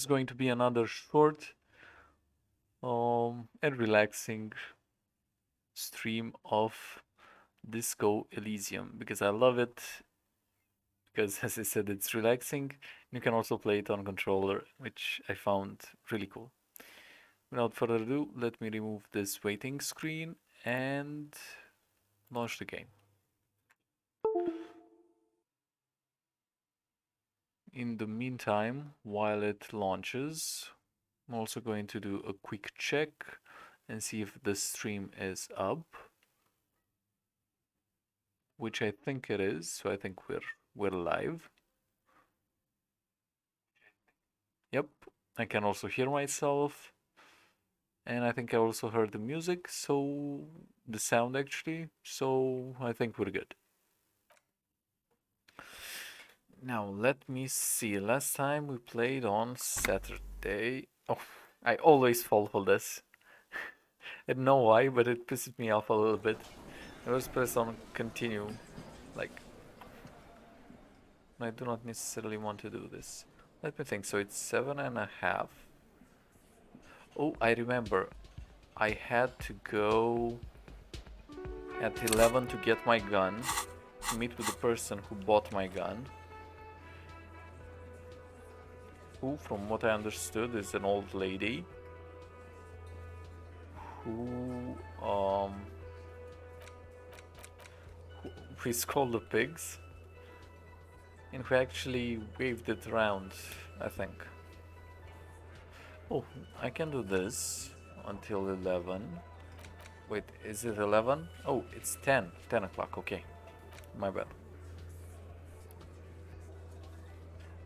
It's going to be another short and relaxing stream of Disco Elysium because I love it because as I said it's relaxing. You can also play it on controller, which I found really cool. Without further ado, let me remove this waiting screen and launch the game. In the meantime, while it launches, I'm also going to do a quick check and see if the stream is up, which I think it is. So I think we're live. Yep, I can also hear myself, and I think I also heard the music, so the sound actually. So I think we're good. Now let me see. Last time we played on Saturday. Oh, I always fall for this. I don't know why, but it pisses me off a little bit. I always press on continue, like I do not necessarily want to do this. Let me think. So it's 7.5. Oh, I remember. I had to go at 11 to get my gun, to meet with the person who bought my gun, who, from what I understood, is an old lady who, who is called the pigs, and who actually waved it around, I think. Oh, I can do this until 11. Wait, is it 11? Oh, it's 10. 10 o'clock, okay. My bad.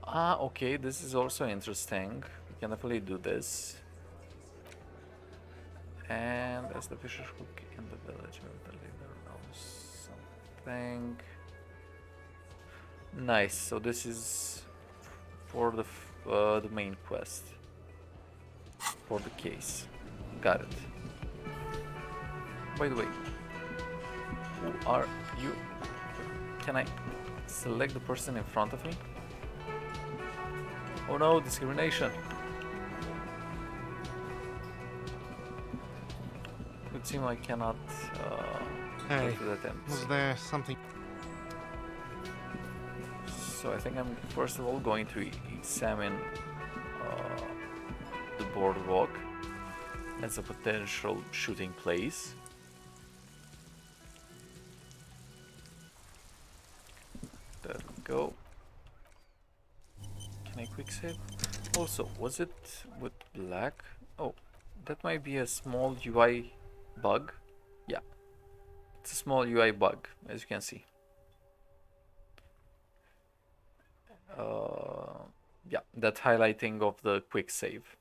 Ah, okay, this is also interesting. We can definitely do this. And as the fisher cook in the village, the leader knows something. Nice, so this is for the main quest. For the case. Got it. By the way, who are you? Can I select the person in front of me? Oh no, discrimination. Would seem I cannot go Hey, to that end. was there something? So I think I'm first of all going to examine the boardwalk as a potential shooting place. There we go. Can I quick save? Also, was it with black? Oh, that might be a small UI bug. Yeah, it's a small UI bug, as you can see. Yeah, that highlighting of the quick save.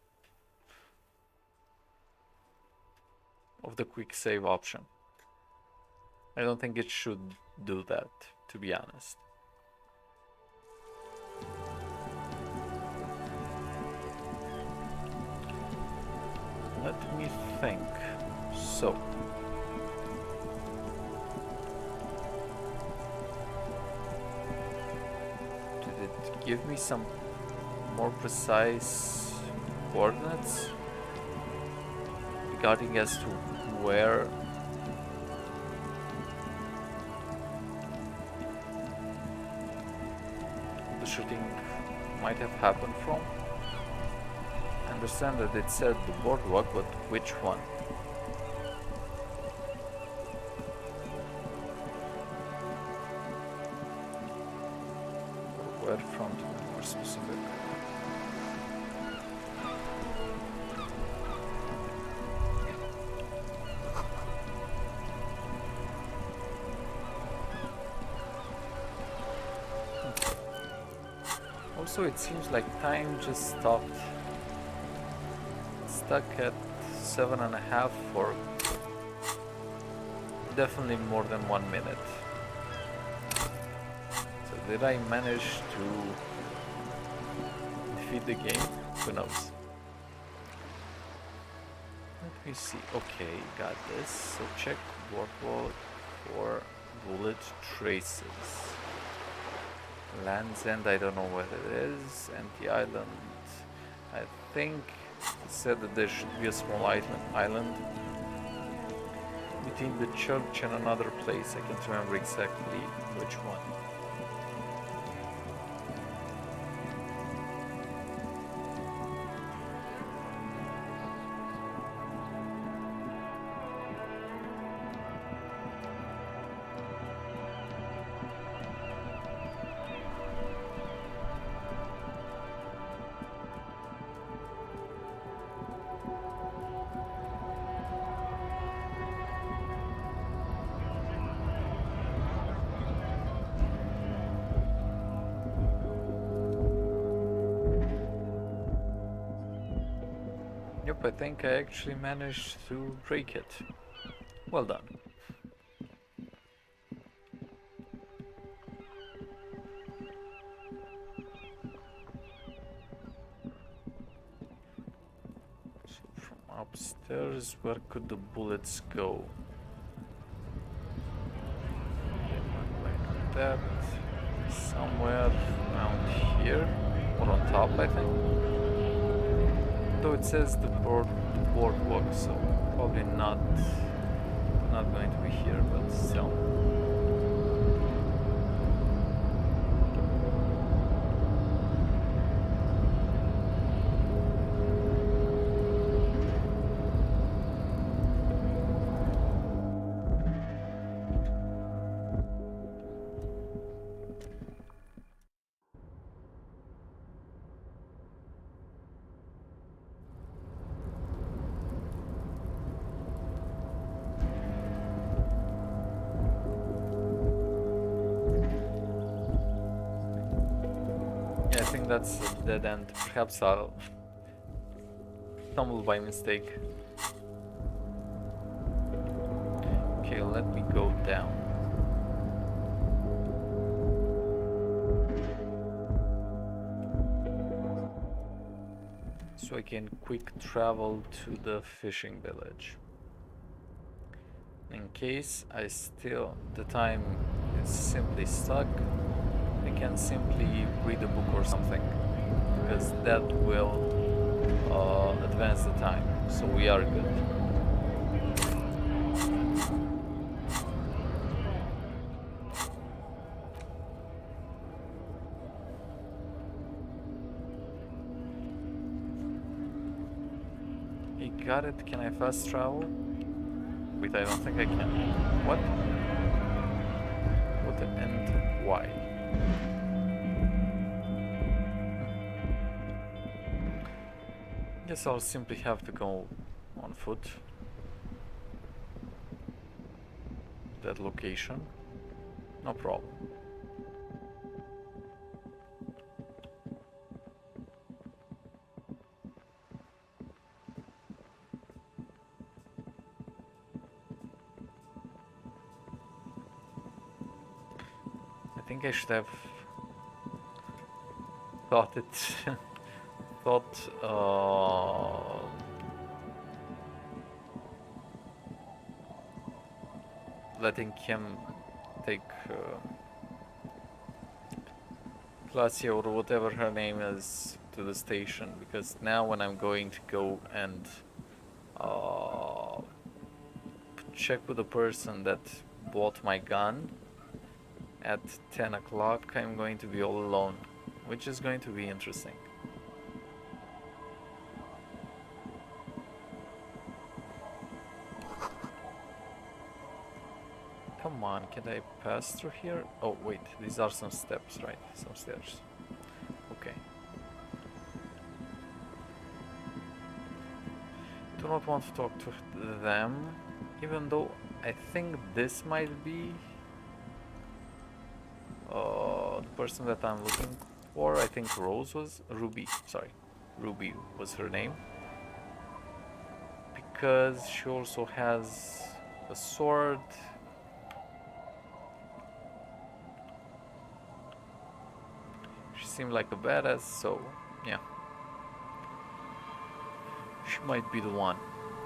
Of the quick save option. I don't think it should do that, to be honest. Let me think. So, did it give me some more precise coordinates regarding as to where the shooting might have happened from? I understand that it said the boardwalk, but which one? Where from, to be more specific? Also, it seems like time just stopped. Stuck at 7.5 for definitely more than 1 minute. So did I manage to defeat the game? Who knows? Let me see. Okay, got this. So check boardwalk for bullet traces. Land's End, I don't know what it is. Empty Island. I think it said that there should be a small island between the church and another place. I can't remember exactly which one. Yep, I think I actually managed to break it. Well done. So from upstairs, where could the bullets go? Like that. Somewhere around here. Or on top, I think. Though it says the boardwalk, so probably not going to be here, but still. Yeah, I think that's a dead end. Perhaps I'll stumble by mistake. Okay, let me go down. So I can quick travel to the fishing village. In case the time is simply stuck, I can simply read a book or something, because that will advance the time, so we are good. He got it. Can I fast travel? Wait, I don't think I can. What? What and why? Guess I'll simply have to go on foot. That location. No problem. I think I should have thought it letting him take Glacia or whatever her name is to the station, because now when I'm going to go and check with the person that bought my gun at 10 o'clock, I'm going to be all alone, which is going to be interesting. Come on, can I pass through here? Oh wait, these are some steps, right? Some stairs. Okay. Do not want to talk to them, even though I think this might be the person that I'm looking for. I think Ruby, sorry. Ruby was her name. Because she also has a sword. She seemed like a badass, so yeah. She might be the one.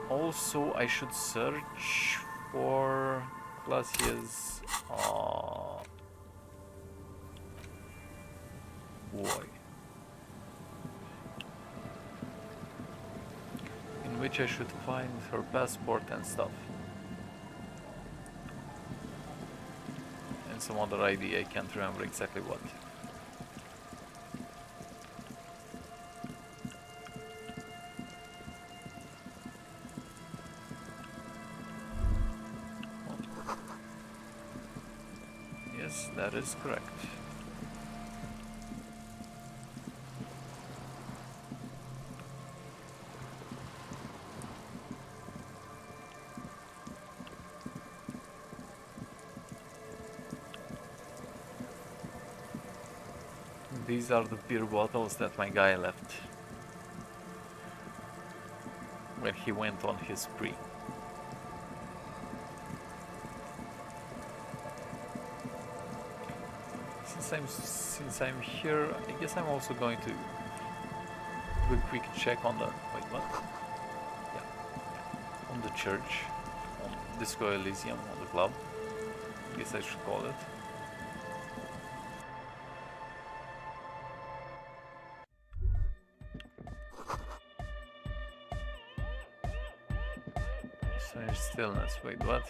Also, I should search for Glacia's boy. which I should find her passport and stuff. And some other ID, I can't remember exactly what. Yes, that is correct. These are the beer bottles that my guy left when he went on his spree. Since I'm here, I guess I'm also going to do a quick check on the on the church, on Disco Elysium, on the club. I guess I should call it. Strange stillness. Wait, what?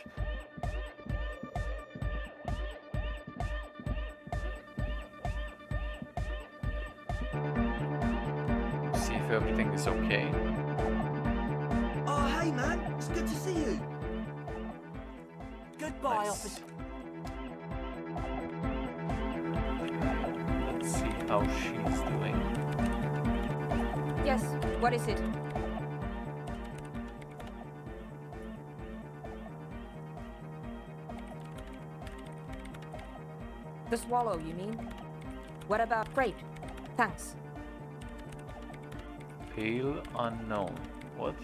See if everything is okay. Oh, hey man, it's good to see you. Goodbye, Nice. officer. Let's see how she's doing. Yes, what is it? The Swallow, you mean? What about freight? Thanks. Pale unknown. What?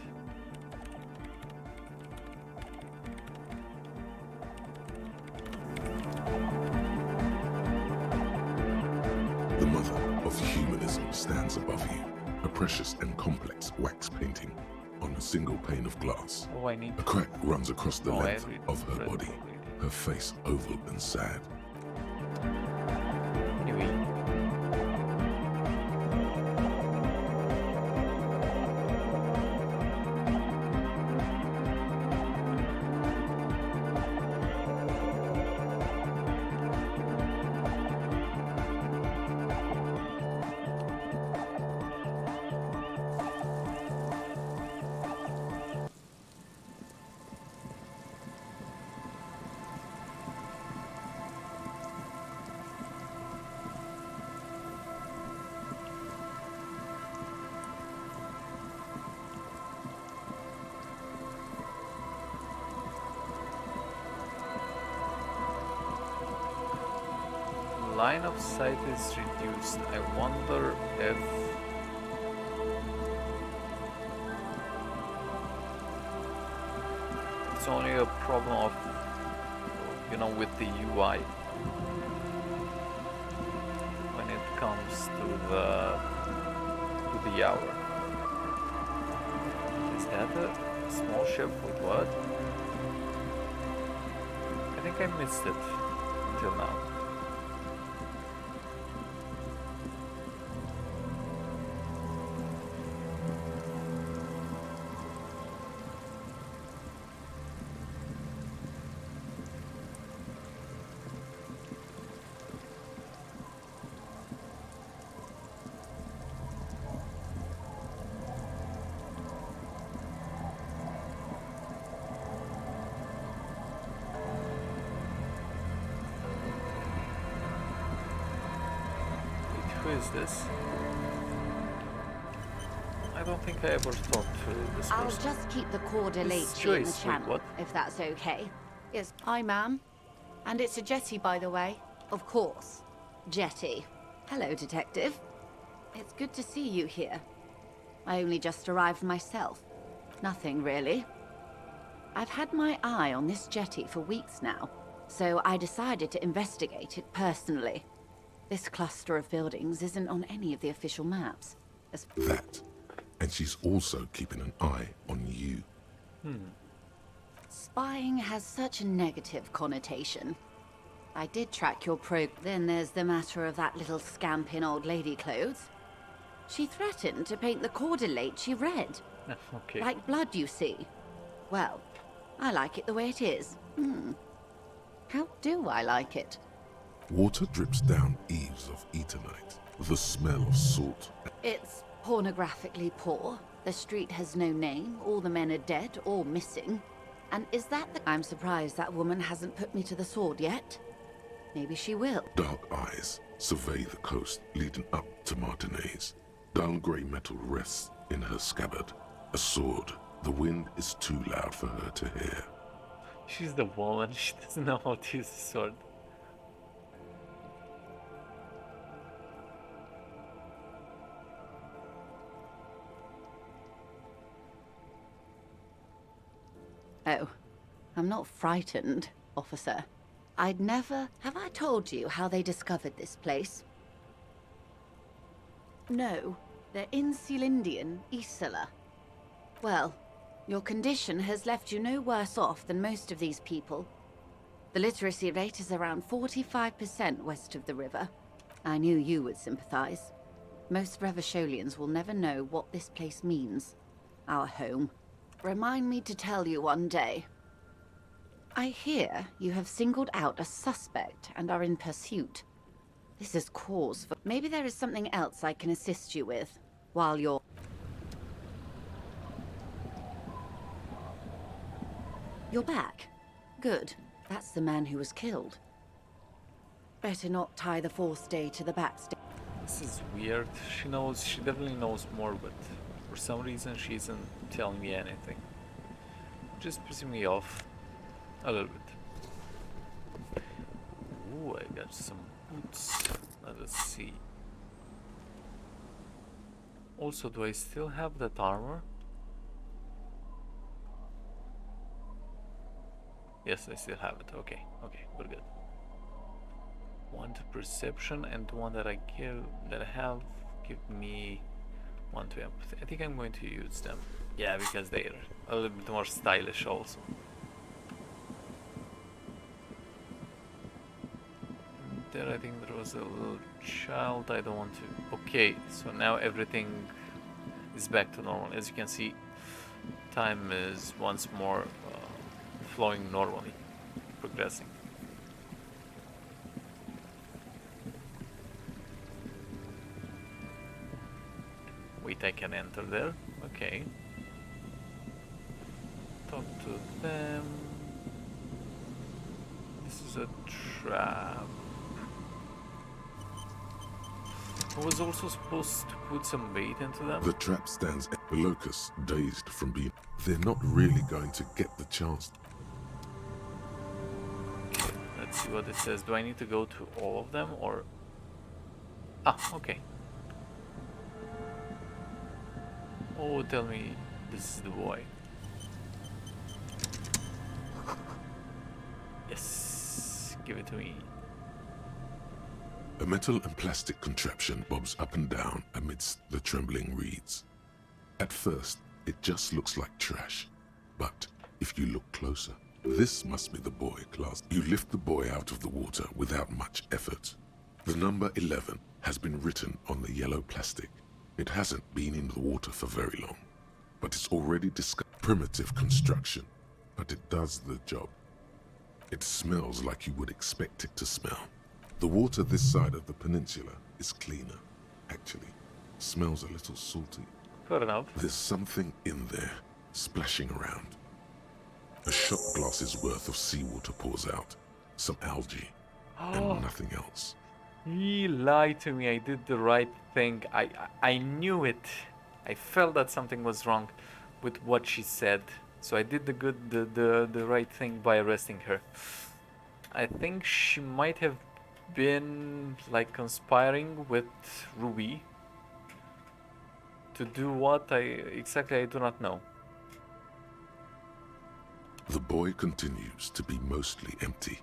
The mother of humanism stands above you, a precious and complex wax painting on a single pane of glass. Oh, I need. A crack runs across the Oh, I length read of her read body, already. her face oval and sad. Anyway. Line of sight is reduced. I wonder if it's only a problem of, you know, with the UI when it comes to the hour. Is that a small ship with what? I think I missed it until now. Who is this? I don't think I ever talked to this I'll person. just keep the Corder Miss Late in Joyce, the wait, channel, what? if that's okay. Yes, Hi, ma'am. And it's a jetty, by the way. of course. Jetty. Hello, Detective. It's good to see you here. I only just arrived myself. Nothing, really. I've had my eye on this jetty for weeks now, so I decided to investigate it personally. This cluster of buildings isn't on any of the official maps. That. And she's also keeping an eye on you. Spying has such a negative connotation. I did track your probe. Then there's the matter of that little scamp in old lady clothes. She threatened to paint the cordelate she read. Okay. Like blood, you see. Well, I like it the way it is. How do I like it? Water drips down eaves of Eternite. The smell of salt. It's pornographically poor. The street has no name. All the men are dead or missing. And is that the... I'm surprised that woman hasn't put me to the sword yet. Maybe she will. Dark eyes survey the coast leading up to Martinez. Dull grey metal rests in her scabbard. A sword. The wind is too loud for her to hear. She's the woman. She doesn't know how to use a sword. Oh, I'm not frightened, officer. I'd never... Have I told you how they discovered this place? No, they're in Celindian, Isla. Well, your condition has left you no worse off than most of these people. The literacy rate is around 45% west of the river. I knew you would sympathize. Most Revacholians will never know what this place means. Our home. Remind me to tell you one day. I hear you have singled out a suspect and are in pursuit. This is cause for... Maybe there is something else I can assist you with while you're... You're back. Good. That's the man who was killed. Better not tie the fourth day to the backstay. This is weird. She definitely knows more, but for some reason she isn't telling me anything. Just pissing me off a little bit. Ooh, I got some boots. Let us see. Also, do I still have that armor? Yes, I still have it. Okay, we're good. One to perception and one that I have give me one to empathy. I think I'm going to use them. Yeah, because they're a little bit more stylish also. There, I think there was a little child. I don't want to. Okay, so now everything is back to normal. As you can see, time is once more flowing normally, progressing. Wait, I can enter there. Okay. Talk to them. This is a trap. I was also supposed to put some bait into them. The trap stands at the locust, dazed from being... They're not really going to get the chance. Okay, let's see what it says. Do I need to go to all of them or... Ah, okay. Oh, tell me this is the boy. Yes, give it to me. A metal and plastic contraption bobs up and down amidst the trembling reeds. At first, it just looks like trash. But if you look closer, this must be the boy, class. You lift the boy out of the water without much effort. The number 11 has been written on the yellow plastic. It hasn't been in the water for very long, but it's already discovered. Primitive construction, but it does the job. It smells like you would expect it to smell. The water this side of the peninsula is cleaner, actually. Smells a little salty. Fair enough. There's something in there, splashing around. A shot glass's worth of seawater pours out. Some algae, and nothing else. He lied to me. I did the right thing. I knew it. I felt that something was wrong with what she said. So I did the right thing by arresting her. I think she might have been like conspiring with Ruby to do what exactly I do not know. The boy continues to be mostly empty.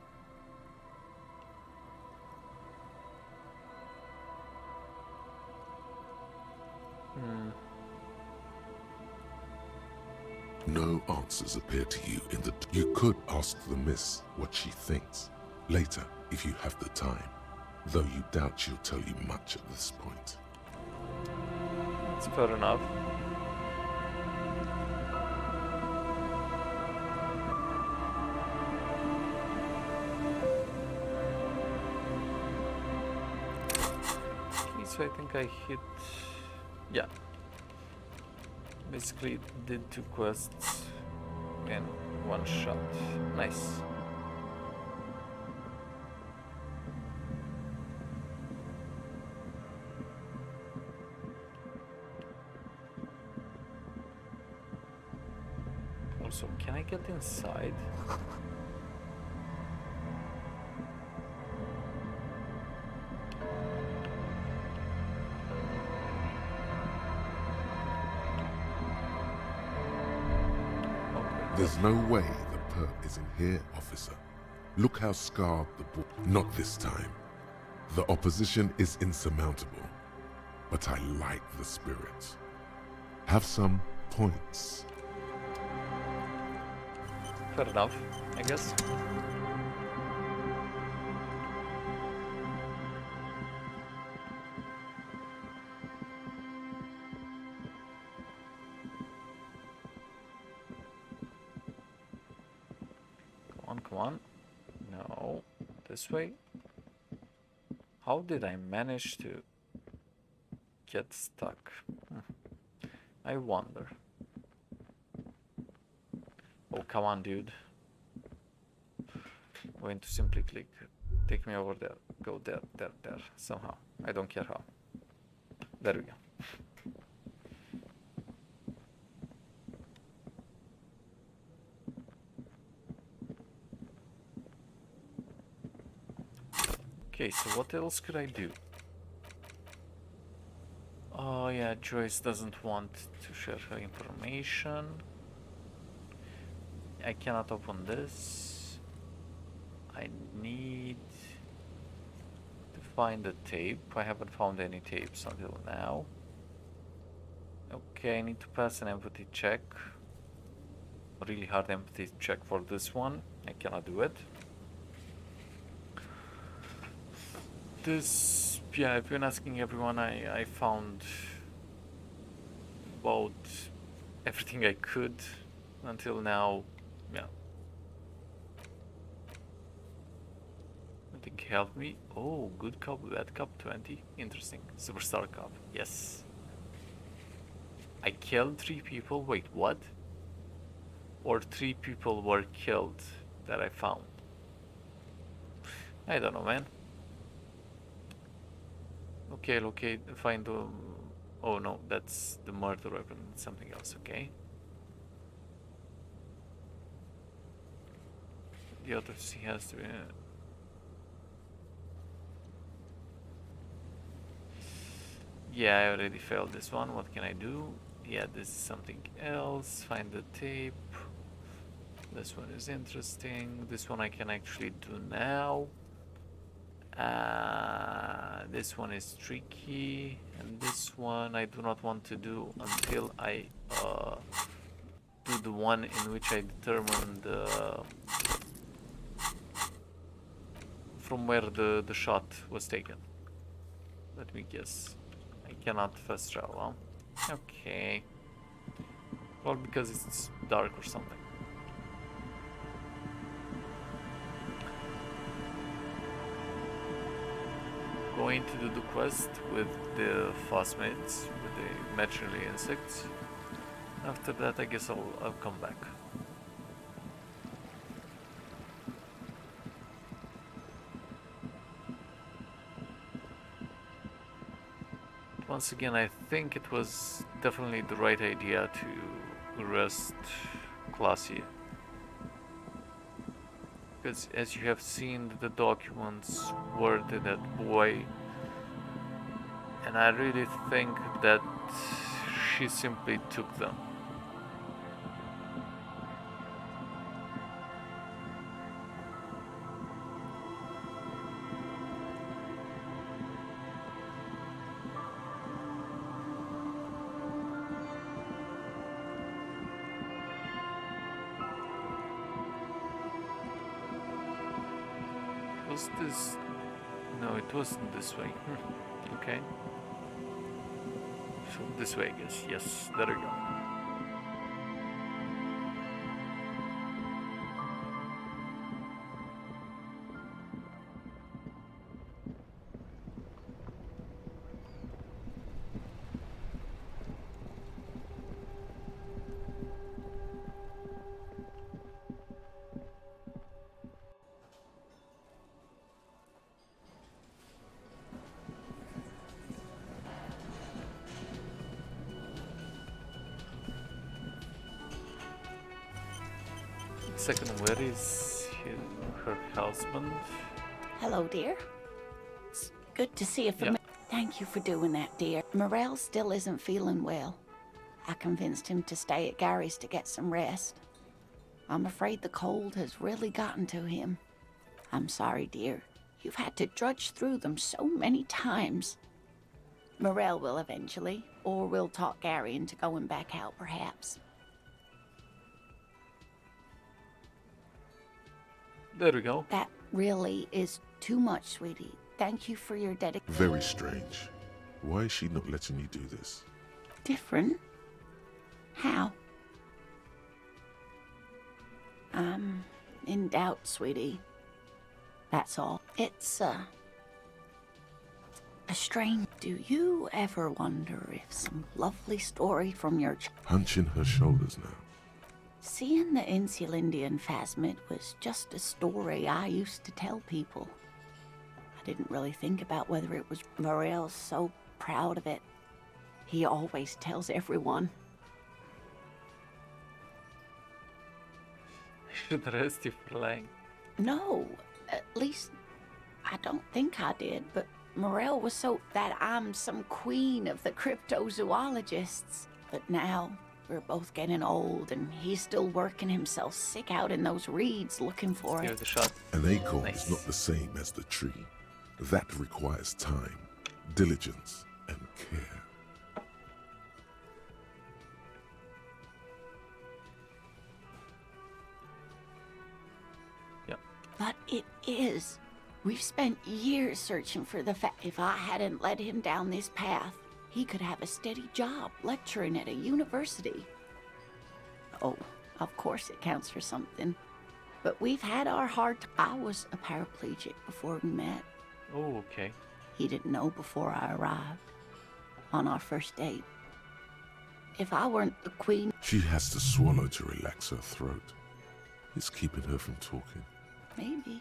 No answers appear to you in the... You could ask the miss what she thinks later if you have the time, though you doubt she'll tell you much at this point. It's fair enough. Okay, so I think I hit... Yeah. Basically did 2 quests in 1 shot. Nice. Also, can I get inside? There's no way the perp isn't here, officer. Look how scarred the boy. Not this time. The opposition is insurmountable, but I like the spirit. Have some points. Fair enough, I guess. Come on. No. This way? How did I manage to get stuck? I wonder. Oh, come on, dude. I'm going to simply click. Take me over there. Go there, there, there. Somehow. I don't care how. There we go. Okay, so what else could I do? Oh yeah, Joyce doesn't want to share her information. I cannot open this. I need to find the tape. I haven't found any tapes until now. Okay, I need to pass an empathy check. A really hard empathy check for this one. I cannot do it. This, yeah, I've been asking everyone. I found about everything I could until now. Yeah. I think helped me. Oh, good cop, bad cop, 20. Interesting. Superstar cop. Yes. I killed 3 people. Wait, what? Or 3 people were killed that I found. I don't know, man. Okay, locate, find the... Oh no, that's the murder weapon. Something else, okay. The autopsy has to be... Yeah, I already failed this one. What can I do? Yeah, this is something else. Find the tape. This one is interesting. This one I can actually do now. This one is tricky, and this one I do not want to do until I do the one in which I determine the from where the shot was taken. Let me guess. I cannot fast travel, huh? Okay. Well, because it's dark or something. Going to do the quest with the phosmates, with the maternally insects. After that, I guess I'll come back. Once again, I think it was definitely the right idea to arrest Clausia. Because as you have seen, the documents were to that boy, and I really think that she simply took them. Was this? No, it wasn't this way. Okay. this way, I guess. Yes, there we go. Second, where is her husband? Hello, dear. It's good to see you. Yeah. Thank you for doing that, dear. Morel still isn't feeling well. I convinced him to stay at Gary's to get some rest. I'm afraid the cold has really gotten to him. I'm sorry, dear. You've had to drudge through them so many times. Morel will eventually, or we'll talk Gary into going back out, perhaps. There we go. That really is too much, sweetie. Thank you for your dedication. Very strange. Why is she not letting me do this? Different? How? I'm in doubt, sweetie. That's all. It's, a strange... Do you ever wonder if some lovely story from your... Hunching her shoulders now. Seeing the Insulindian Phasmid was just a story I used to tell people. I didn't really think about whether it was... Morel's so proud of it. He always tells everyone. I should arrest you for lying. No, at least I don't think I did, but Morel was so that I'm some queen of the cryptozoologists. But now we're both getting old and he's still working himself sick out in those reeds looking for Give it. it a shot. An acorn Nice. is not the same as the tree. That requires time, diligence, and care. But it is. We've spent years searching for the fact. If I hadn't led him down this path, he could have a steady job lecturing at a university. Oh, of course it counts for something. But we've had our hard I was a paraplegic before we met. Oh, okay. He didn't know before I arrived. On our first date. If I weren't the queen... She has to swallow to relax her throat. It's keeping her from talking. Maybe.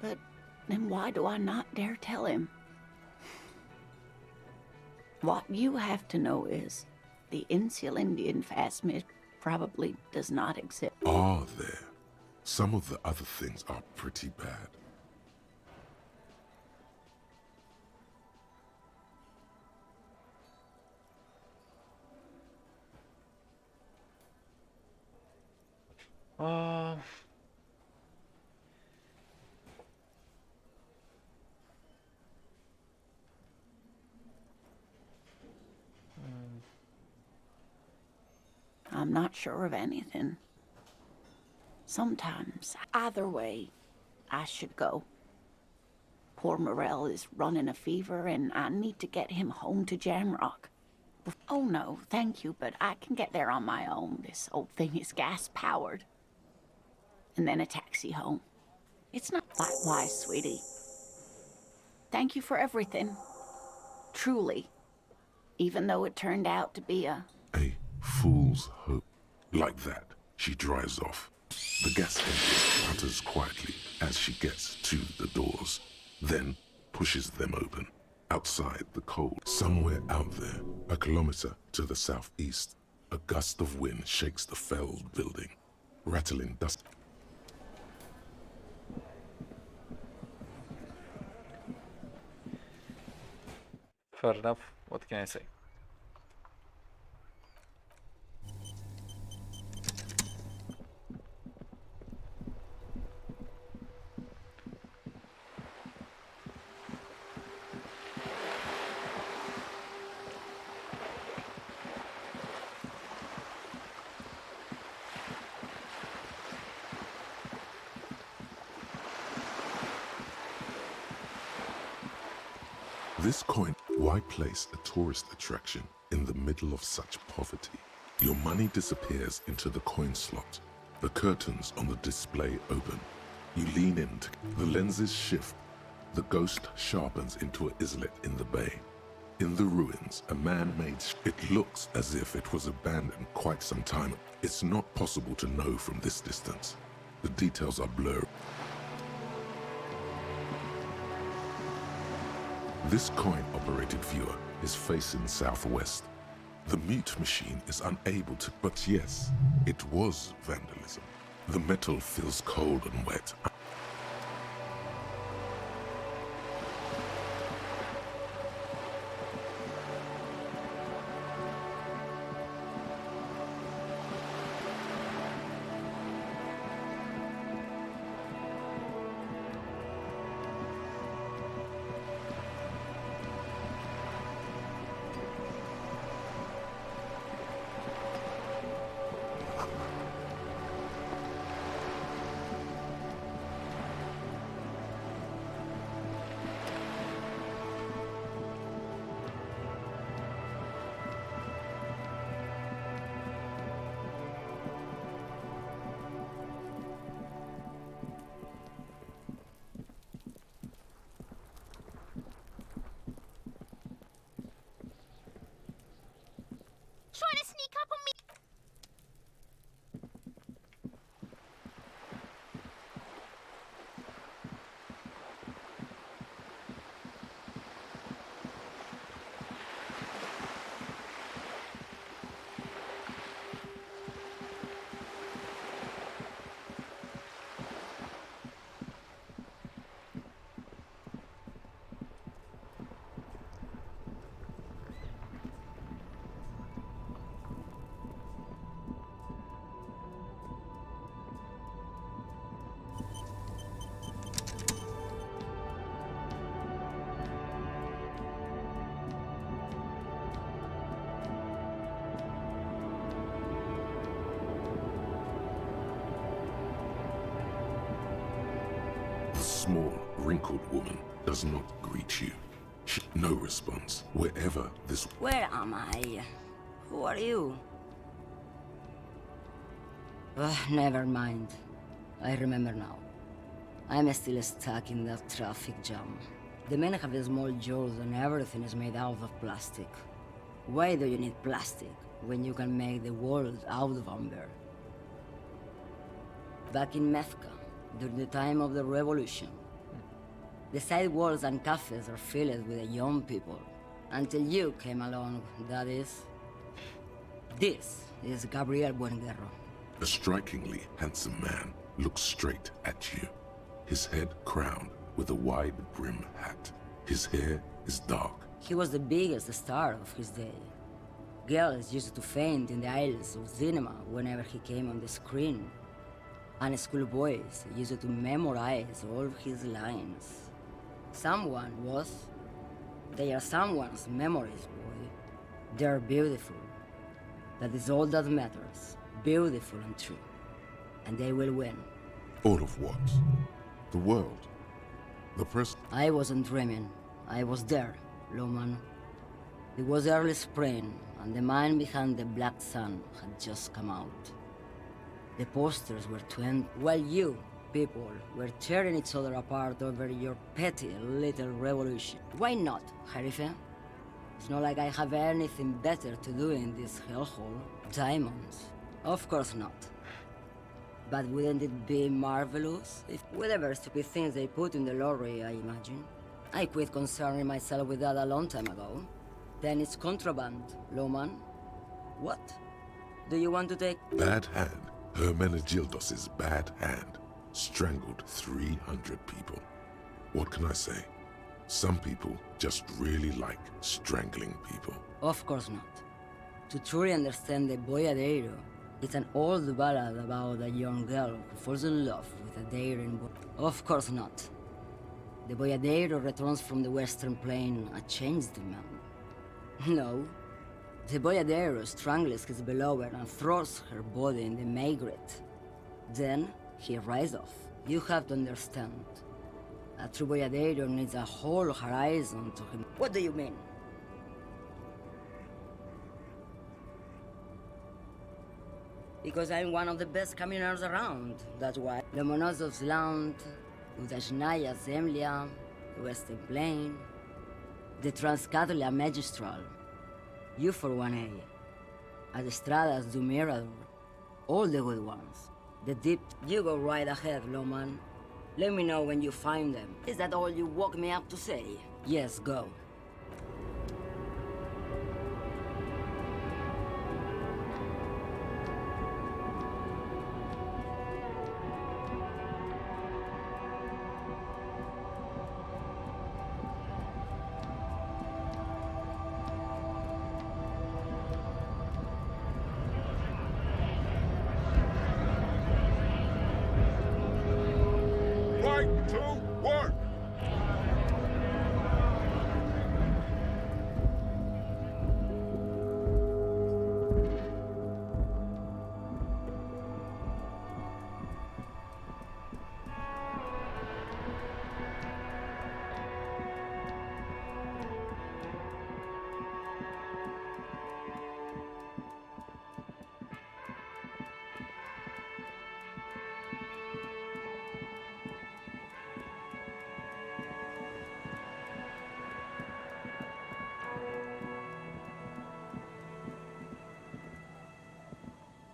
But then why do I not dare tell him? What you have to know is the Insulindian Phasmid probably does not exist. Are there? Some of the other things are pretty bad. Uh, I'm not sure of anything. Sometimes, either way, I should go. Poor Morel is running a fever and I need to get him home to Jamrock. Oh no, thank you, but I can get there on my own. This old thing is gas-powered. And then a taxi home. It's not likewise, sweetie. Thank you for everything. Truly. Even though it turned out to be a... A fool's hope. Like that, she drives off. The gas engine putters quietly as she gets to the doors, then pushes them open. Outside the cold, somewhere out there, a kilometer to the southeast, a gust of wind shakes the felled building, rattling dust. fair enough. What can I say? This coin, why place a tourist attraction in the middle of such poverty. Your money disappears into the coin slot. The curtains on the display open. You lean in. The lenses shift. The ghost sharpens into an islet in the bay. In the ruins, a man-made it looks as if it was abandoned quite some time. It's not possible to know from this distance. The details are blurred. This coin-operated viewer is facing southwest. The mute machine is unable to, but yes, it was vandalism. The metal feels cold and wet. Trying to sneak up on me. The small, wrinkled woman does not greet you. No response. Wherever this... Where am I? Who are you? Never mind. I remember now. I'm still stuck in that traffic jam. The men have small jaws and everything is made out of plastic. Why do you need plastic when you can make the world out of amber? Back in Methka, during the time of the revolution, the sidewalks and cafes are filled with young people. Until you came along, that is. This is Gabriel Buenguerro. A strikingly handsome man looks straight at you. His head crowned with a wide brim hat. His hair is dark. He was the biggest star of his day. Girls used to faint in the aisles of cinema whenever he came on the screen. And schoolboys used to memorize all his lines. Someone was. They are someone's memories, boy. They're beautiful. That is all that matters. Beautiful and true. And they will win. All of what? The world? The press? I wasn't dreaming. I was there, Loman. It was early spring, and the man behind the Black Sun had just come out. The posters were while you, people, were tearing each other apart over your petty little revolution. Why not, Harife? It's not like I have anything better to do in this hellhole. Diamonds? Of course not. But wouldn't it be marvelous if whatever stupid things they put in the lorry, I imagine? I quit concerning myself with that a long time ago. Then it's contraband, Loman. What? Do you want to take... Bad hand. Hermenegildos' bad hand strangled 300 people. What can I say? Some people just really like strangling people. Of course not. To truly understand the Boyadero, it's an old ballad about a young girl who falls in love with a daring boy. Of course not. The Boyadero returns from the Western Plain a changed man. No. The Boyadero strangles his beloved and throws her body in the Maigret. Then, he rides off. You have to understand. A true Boyadero needs a whole horizon to him. What do you mean? Because I'm one of the best caminers around. That's why. Lomonosov's Land, Udajnaya Zemlya, the Western Plain, the Transcatolia Magistral. You for 1A. Adestradas du Mirador. All the good ones. The deep. You go right ahead, Loman. Let me know when you find them. Is that all you woke me up to say? Yes, go. Right to work!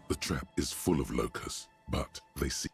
The trap is full of locusts, but they see.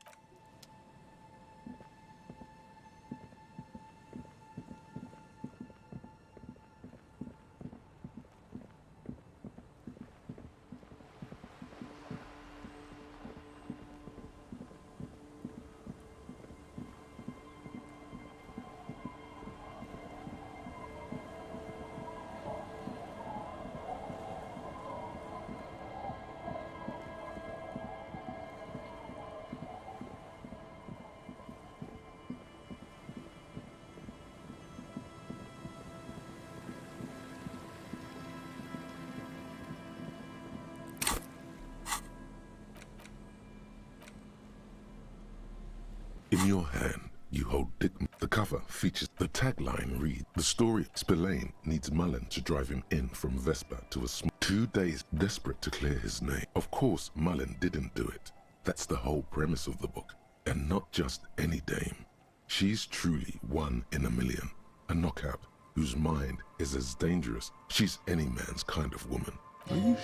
In your hand, you hold Dick. The cover features the tagline reads, "The story Spillane needs Mullen to drive him in from Vesper to a 2 days desperate to clear his name." Of course, Mullen didn't do it. That's the whole premise of the book. And not just any dame. She's truly one in a million. A knockout whose mind is as dangerous. She's any man's kind of woman. Are you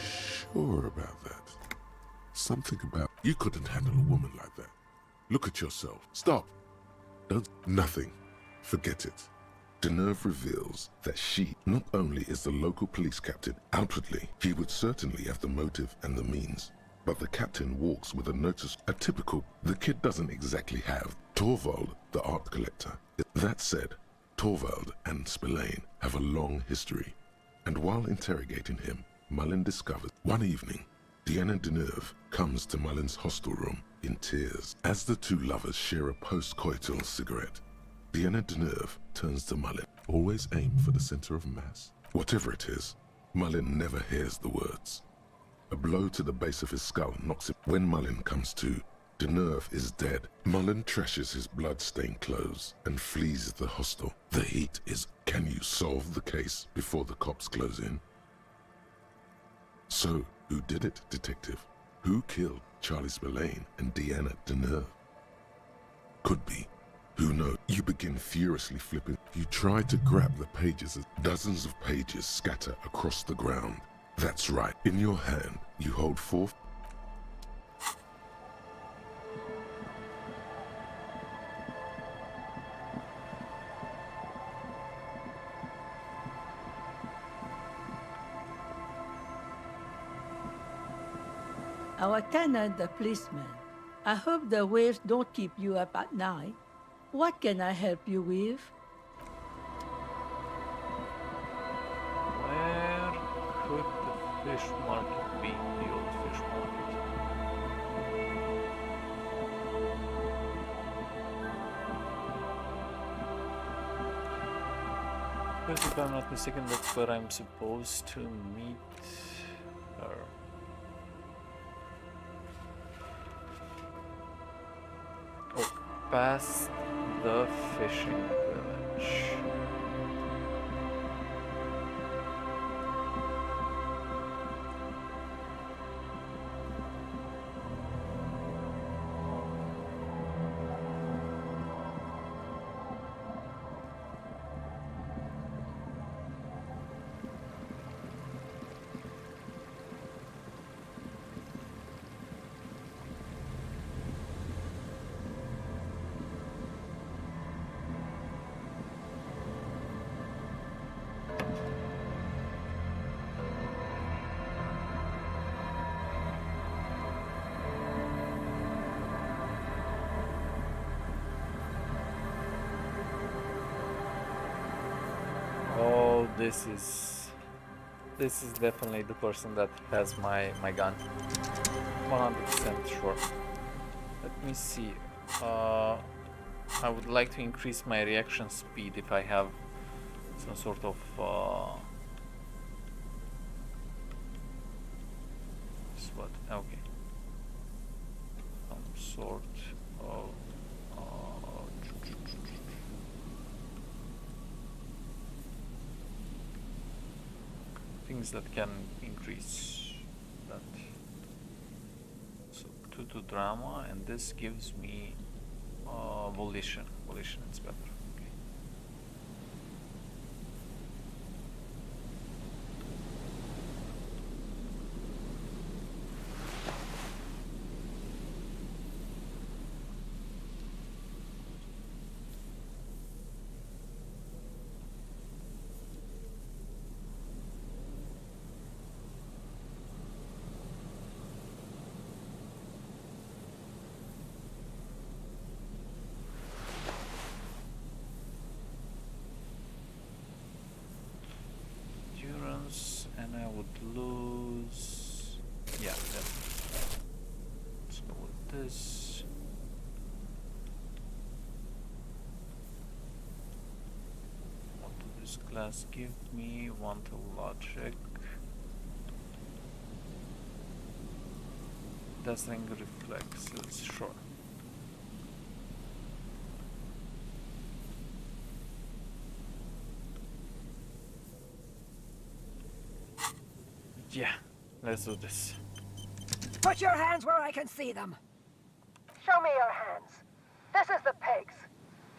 sure about that? Something about... You couldn't handle a woman like that. Look at yourself. Stop. Don't... Nothing. Forget it. Deneuve reveals that she not only is the local police captain, outwardly, he would certainly have the motive and the means. But the captain walks with a notice, a typical... The kid doesn't exactly have. Torvald, the art collector. That said, Torvald and Spillane have a long history. And while interrogating him, Mullen discovers one evening, Deanna Deneuve comes to Mullen's hostel room in tears. As the two lovers share a post-coital cigarette, Deanna Deneuve turns to Mullen. Always aim for the center of mass. Whatever it is, Mullen never hears the words. A blow to the base of his skull knocks him. When Mullen comes to, Deneuve is dead. Mullen trashes his blood-stained clothes and flees the hostel. The heat is, can you solve the case before the cops close in? So, who did it, detective? Who killed Charlie Spillane and Deanna Deneuve? Could be. Who knows? You begin furiously flipping. You try to grab the pages as dozens of pages scatter across the ground. That's right. In your hand, you hold 4... Our tenant, the policeman. I hope the waves don't keep you up at night. What can I help you with? Where could the fish market be? The old fish market. Because if I'm not mistaken, that's where I'm supposed to meet her. Oh, past the fishing village. this is definitely the person that has my gun. 100% sure. Let me see. I would like to increase my reaction speed if I have some sort of what? Okay. Some sort of things that can increase that. So 2 to drama, and this gives me volition. Volition is better. Okay. And I would lose. Yeah, definitely. Let's go with this. What does this class give me? 1 to logic. Dazzling reflexes, sure. Yeah, let's do this. Put your hands where I can see them. Show me your hands. This is the pigs.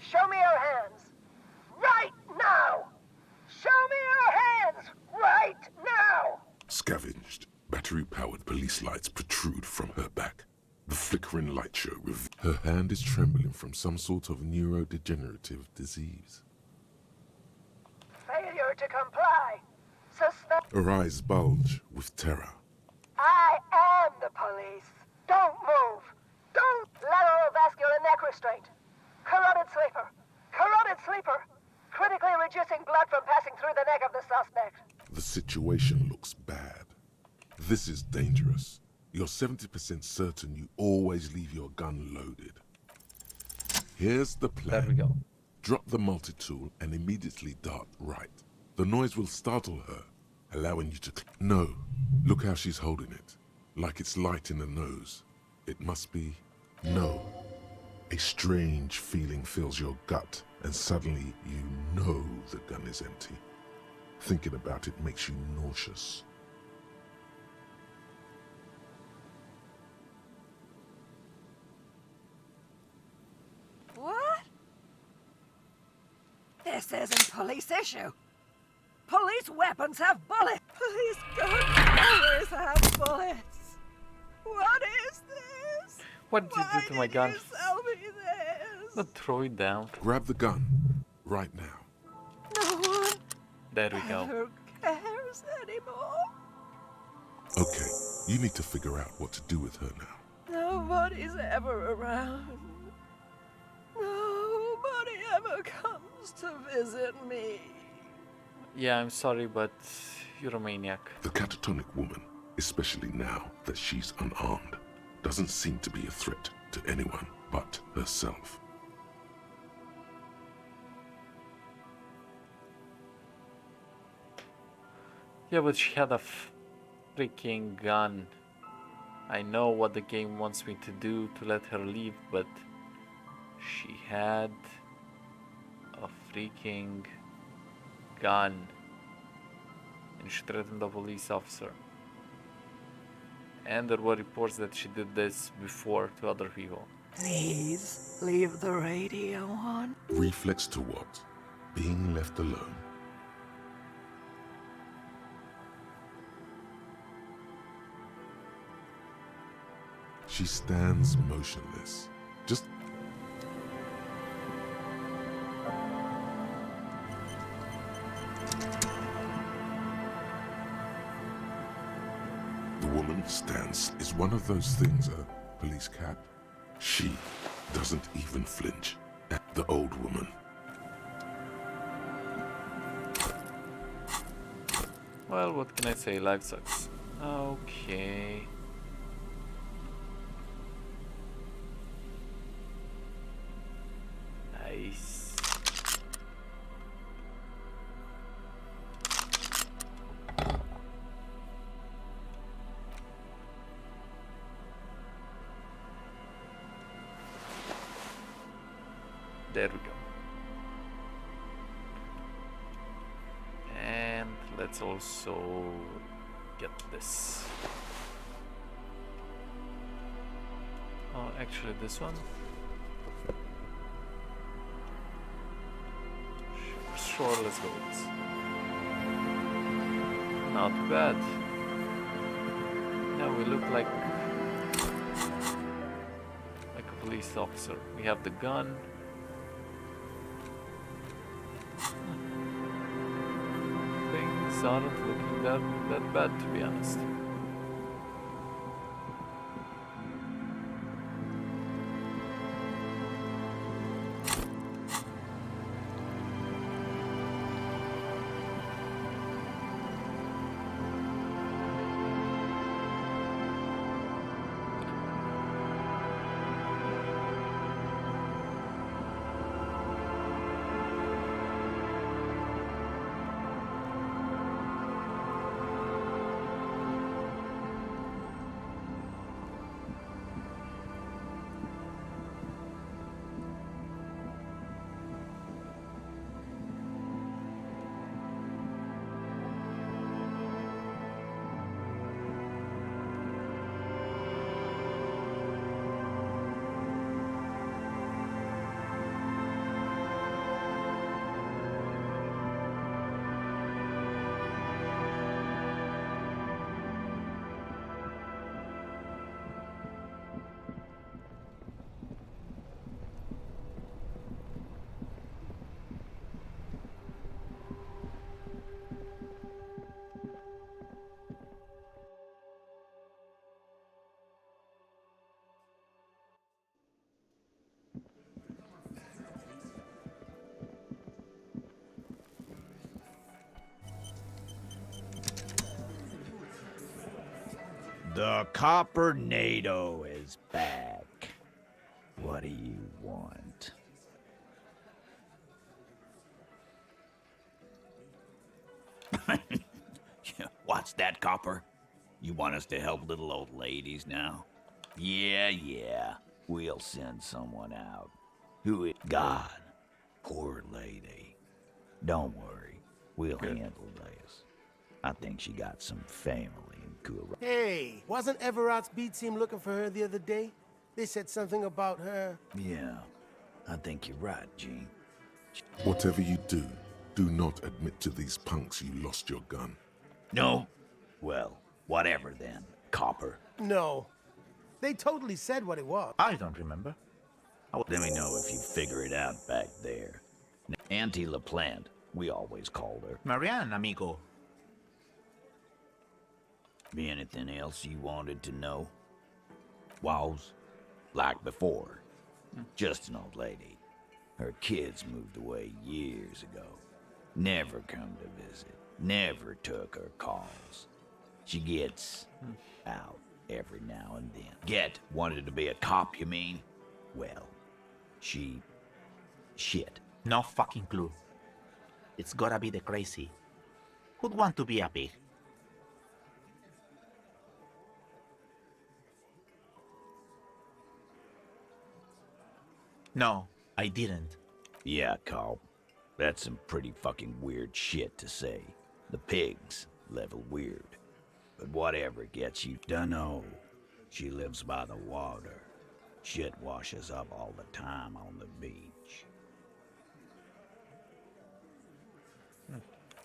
Show me your hands. Right now! Show me your hands! Right now! Scavenged, battery-powered police lights protrude from her back. The flickering light show her hand is trembling from some sort of neurodegenerative disease. Failure to comply. Suspect. Her eyes bulge with terror. I am the police. Don't move. Don't. Lateral vascular neck restraint. Carotid sleeper. Carotid sleeper. Critically reducing blood from passing through the neck of the suspect. The situation looks bad. This is dangerous. You're 70% certain you always leave your gun loaded. Here's the plan. There we go. Drop the multi-tool and immediately dart right. The noise will startle her, allowing you to... No, look how she's holding it. Like it's light in the nose. It must be... No. A strange feeling fills your gut, and suddenly you know the gun is empty. Thinking about it makes you nauseous. What? This isn't police issue. Police weapons have bullets. Police guns always have bullets. What is this? What did you do to my gun? Why did you sell me this? Not throw it down. Grab the gun, right now. No one There we go. ever cares anymore. Okay, you need to figure out what to do with her now. Nobody's ever around. Nobody ever comes to visit me. Yeah, I'm sorry, but you're a maniac. The catatonic woman, especially now that she's unarmed, doesn't seem to be a threat to anyone but herself. Yeah, but she had a freaking gun. I know what the game wants me to do to let her leave, but she had a freaking gun. And she threatened a police officer. And there were reports that she did this before to other people. Please leave the radio on. Reflex to what? Being left alone. She stands motionless. Just... The woman's stance is one of those things a police cat. She doesn't even flinch at the old woman. Well, what can I say? Life sucks. Okay. Nice. There we go. And let's also get this. Oh, actually this one. Sure, let's go with this. Not bad. Yeah, we look like a police officer. We have the gun. Things aren't looking that bad, to be honest. The Coppernado is back. What do you want? What's that, Copper? You want us to help little old ladies now? Yeah. We'll send someone out. Who is God? Poor lady. Don't worry. We'll handle this. I think she got some family in Kura. Hey, wasn't Everard's B team looking for her the other day? They said something about her. Yeah, I think you're right, Gene. Whatever you do, do not admit to these punks you lost your gun. No? Well, whatever then, Copper. No. They totally said what it was. I don't remember. Let me know if you figure it out back there. Auntie LaPlante, we always called her. Marianne, amigo. Be anything else you wanted to know? Was? Like before. Just an old lady. Her kids moved away years ago. Never come to visit. Never took her calls. She gets out every now and then. Wanted to be a cop, you mean? Well, shit. No fucking clue. It's gotta be the crazy. Who'd want to be a pig? No, I didn't. Yeah, Carl. That's some pretty fucking weird shit to say. The pigs level weird. But whatever gets you, dunno. She lives by the water. Shit washes up all the time on the beach.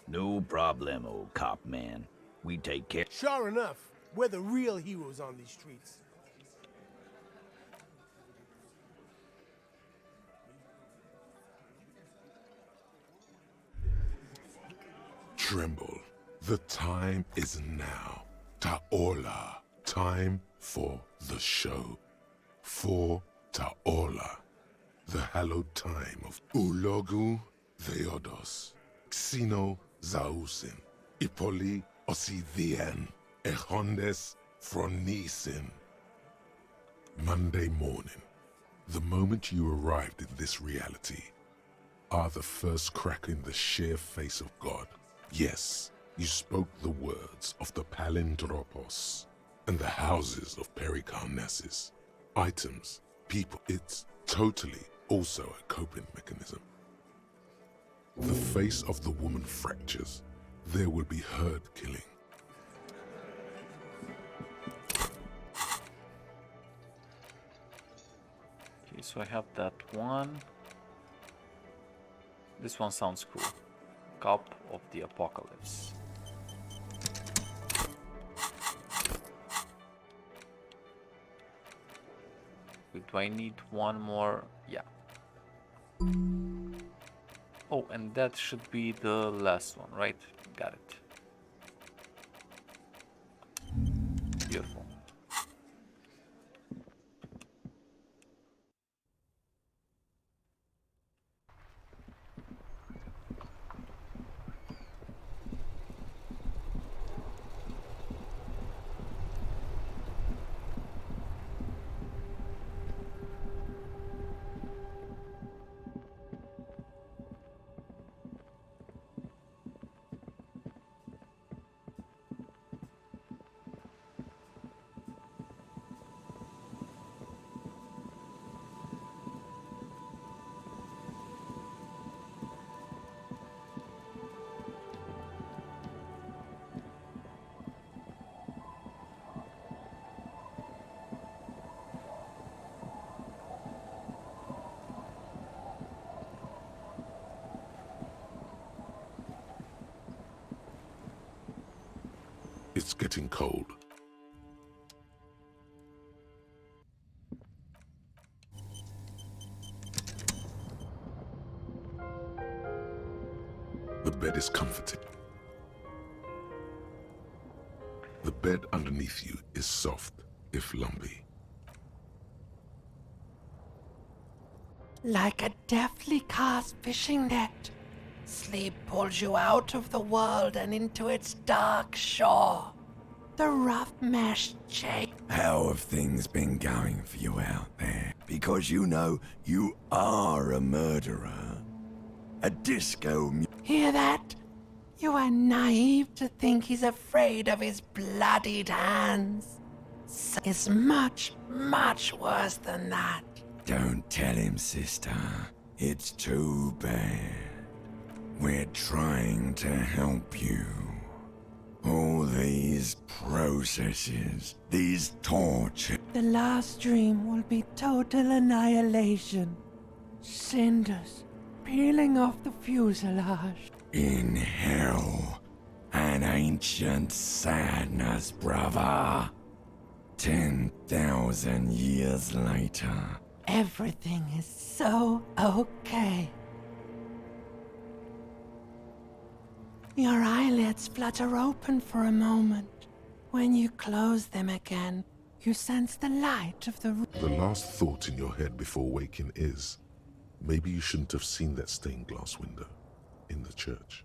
No problem, old cop man. We take care. Sure enough, we're the real heroes on these streets. Tremble. The time is now. Ta'ola. Time for the show. For Ta'ola. The hallowed time of Ulogu Theodos. Xeno Zausin. Ipoli Osidien Echondes Fronisin. Monday morning, the moment you arrived in this reality, are the first crack in the sheer face of God. Yes, you spoke the words of the Palindropos and the houses of Pericarnassus. Items, people, it's totally also a coping mechanism. The face of the woman fractures. There will be herd killing. Okay, so I have that one. This one sounds cool. Cup of the Apocalypse. Wait, do I need one more? Yeah. Oh, and that should be the last one, right? Got it. Beautiful. It's getting cold. The bed is comforting. The bed underneath you is soft, if lumpy. Like a deftly cast fishing net, sleep pulls you out of the world and into its dark shore. The rough mesh chain. How have things been going for you out there? Because you know you are a murderer. A disco Hear that? You are naive to think he's afraid of his bloodied hands. It's much, much worse than that. Don't tell him, sister. It's too bad. We're trying to help you. All these processes, these tortures. The last dream will be total annihilation. Cinders peeling off the fuselage. In hell, an ancient sadness, brother. 10,000 years later. Everything is so okay. Your eyelids flutter open for a moment. When you close them again, you sense the light of the room. The last thought in your head before waking is, maybe you shouldn't have seen that stained glass window in the church.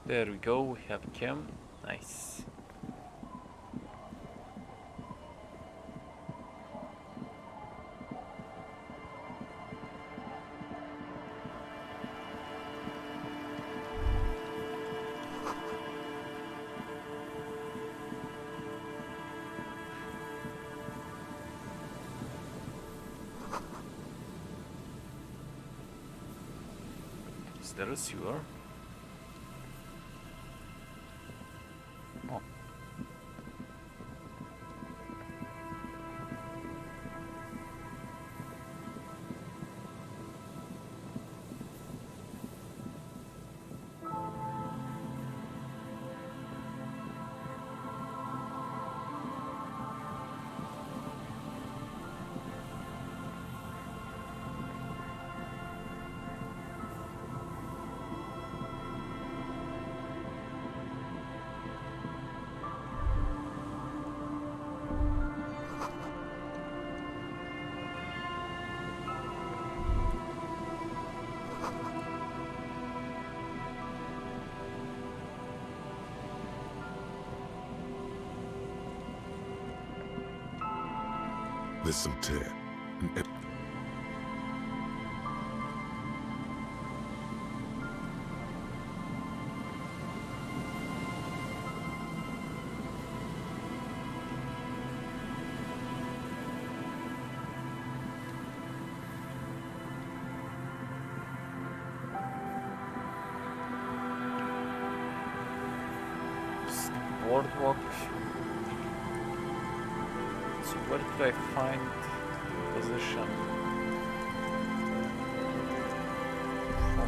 There we go, we have Kim. Nice. Is there a sewer? Oh. There's some tear. And boardwalk. So where did I find position?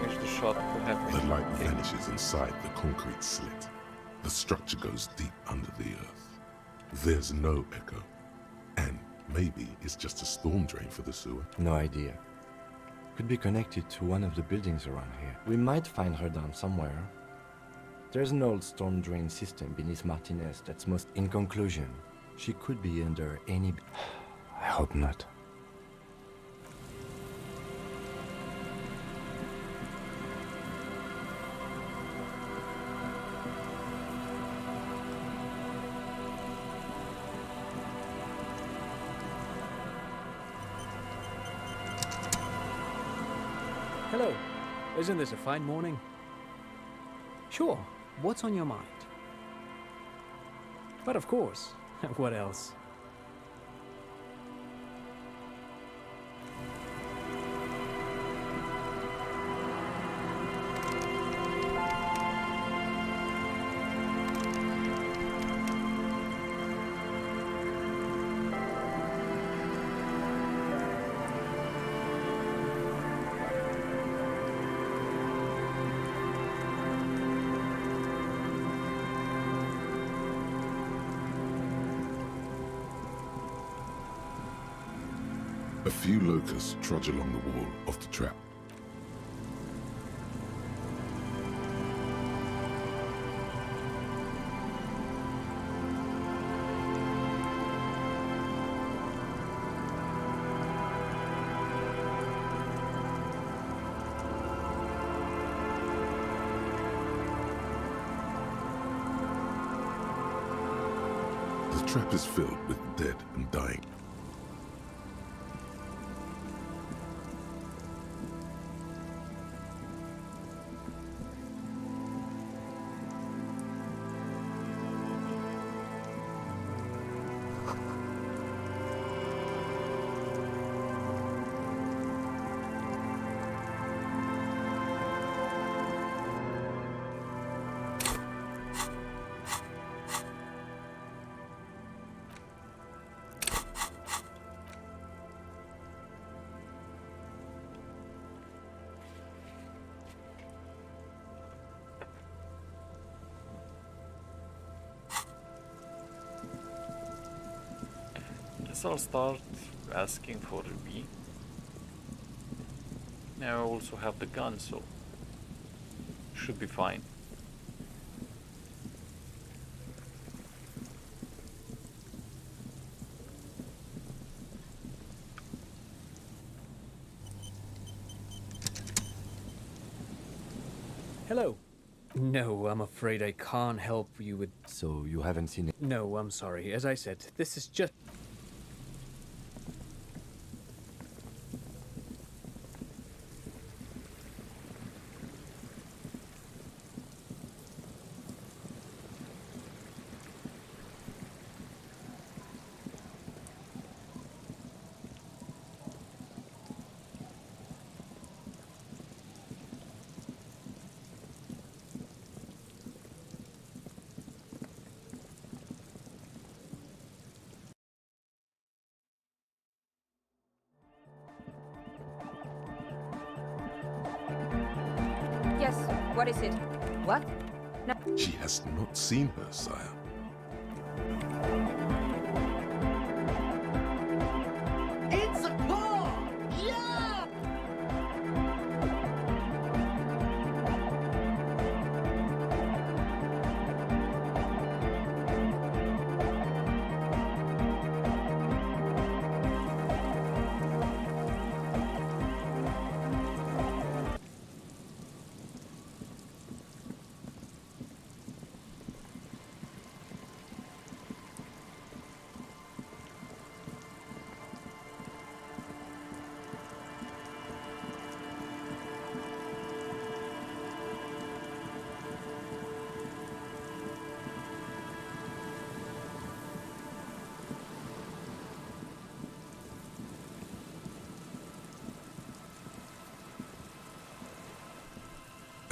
Finish the shot perhaps. the light vanishes inside the concrete slit. The structure goes deep under the earth. There's no echo. And maybe it's just a storm drain for the sewer. No idea. Could be connected to one of the buildings around here. We might find her down somewhere. There's an old storm drain system beneath Martinez that's most... In conclusion, she could be under any... I hope not. Hello. Isn't this a fine morning? Sure. What's on your mind? But of course. What else? A few locusts trudge along the wall of the trap. The trap is filled with dead and dying. I'll start asking for the bee. Now I also have the gun, so should be fine. Hello. No, I'm afraid I can't help you with... So you haven't seen it? No, I'm sorry. As I said, this is just... Yes, what is it? What? No. She has not seen her, sire. It's a paw! Yeah!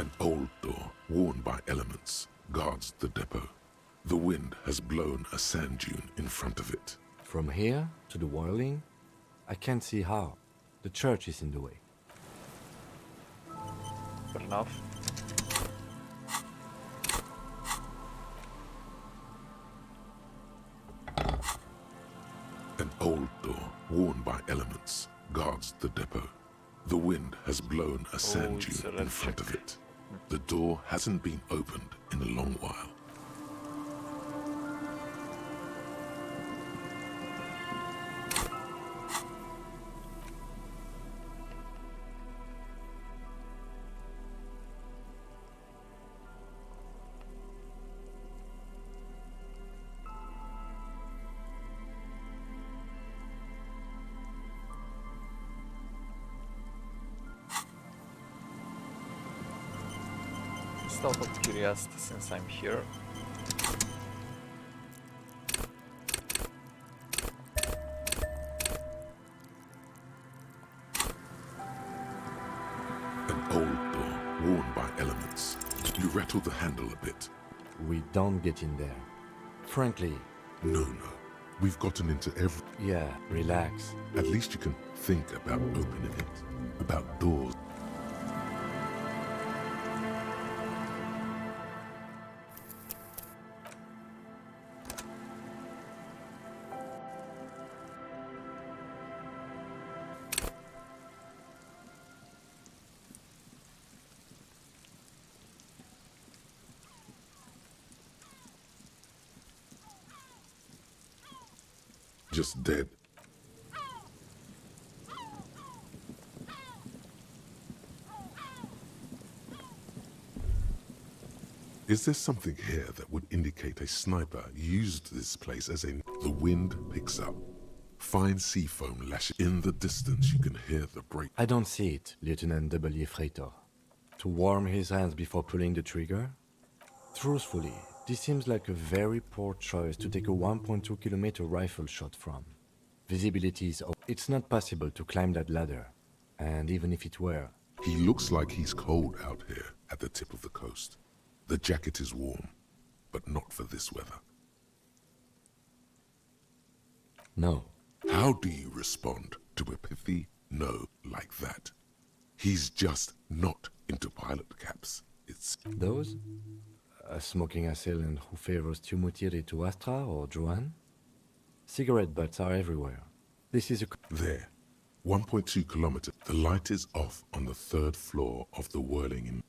An old door, worn by elements, guards the depot. The wind has blown a sand dune in front of it. From here to the whirling, I can't see how. The church is in the way. Fair enough. An old door, worn by elements, guards the depot. The wind has blown a sand it's a dune in red front check. of it. The door hasn't been opened in a long while. Just out of curiosity, since I'm here. An old door, worn by elements. You rattle the handle a bit. We don't get in there. Frankly. No. We've gotten into every... Yeah, relax. At least you can think about opening it. About doors. Just dead. Is there something here that would indicate a sniper used this place as a... The wind picks up. Fine sea foam lashes. In the distance, you can hear the break. I don't see it, Lieutenant W. Freitor. To warm his hands before pulling the trigger? Truthfully, this seems like a very poor choice to take a 1.2 kilometer rifle shot from. Visibility is... It's not possible to climb that ladder. And even if it were... He looks like he's cold out here at the tip of the coast. The jacket is warm, but not for this weather. No. How do you respond to a pithy no like that? He's just not into pilot caps. It's... Those? A smoking assailant who favors Tumutiri to Astra or Joanne? Cigarette butts are everywhere. This is a... There. 1.2 kilometers. The light is off on the 3rd floor of the Whirling Inn.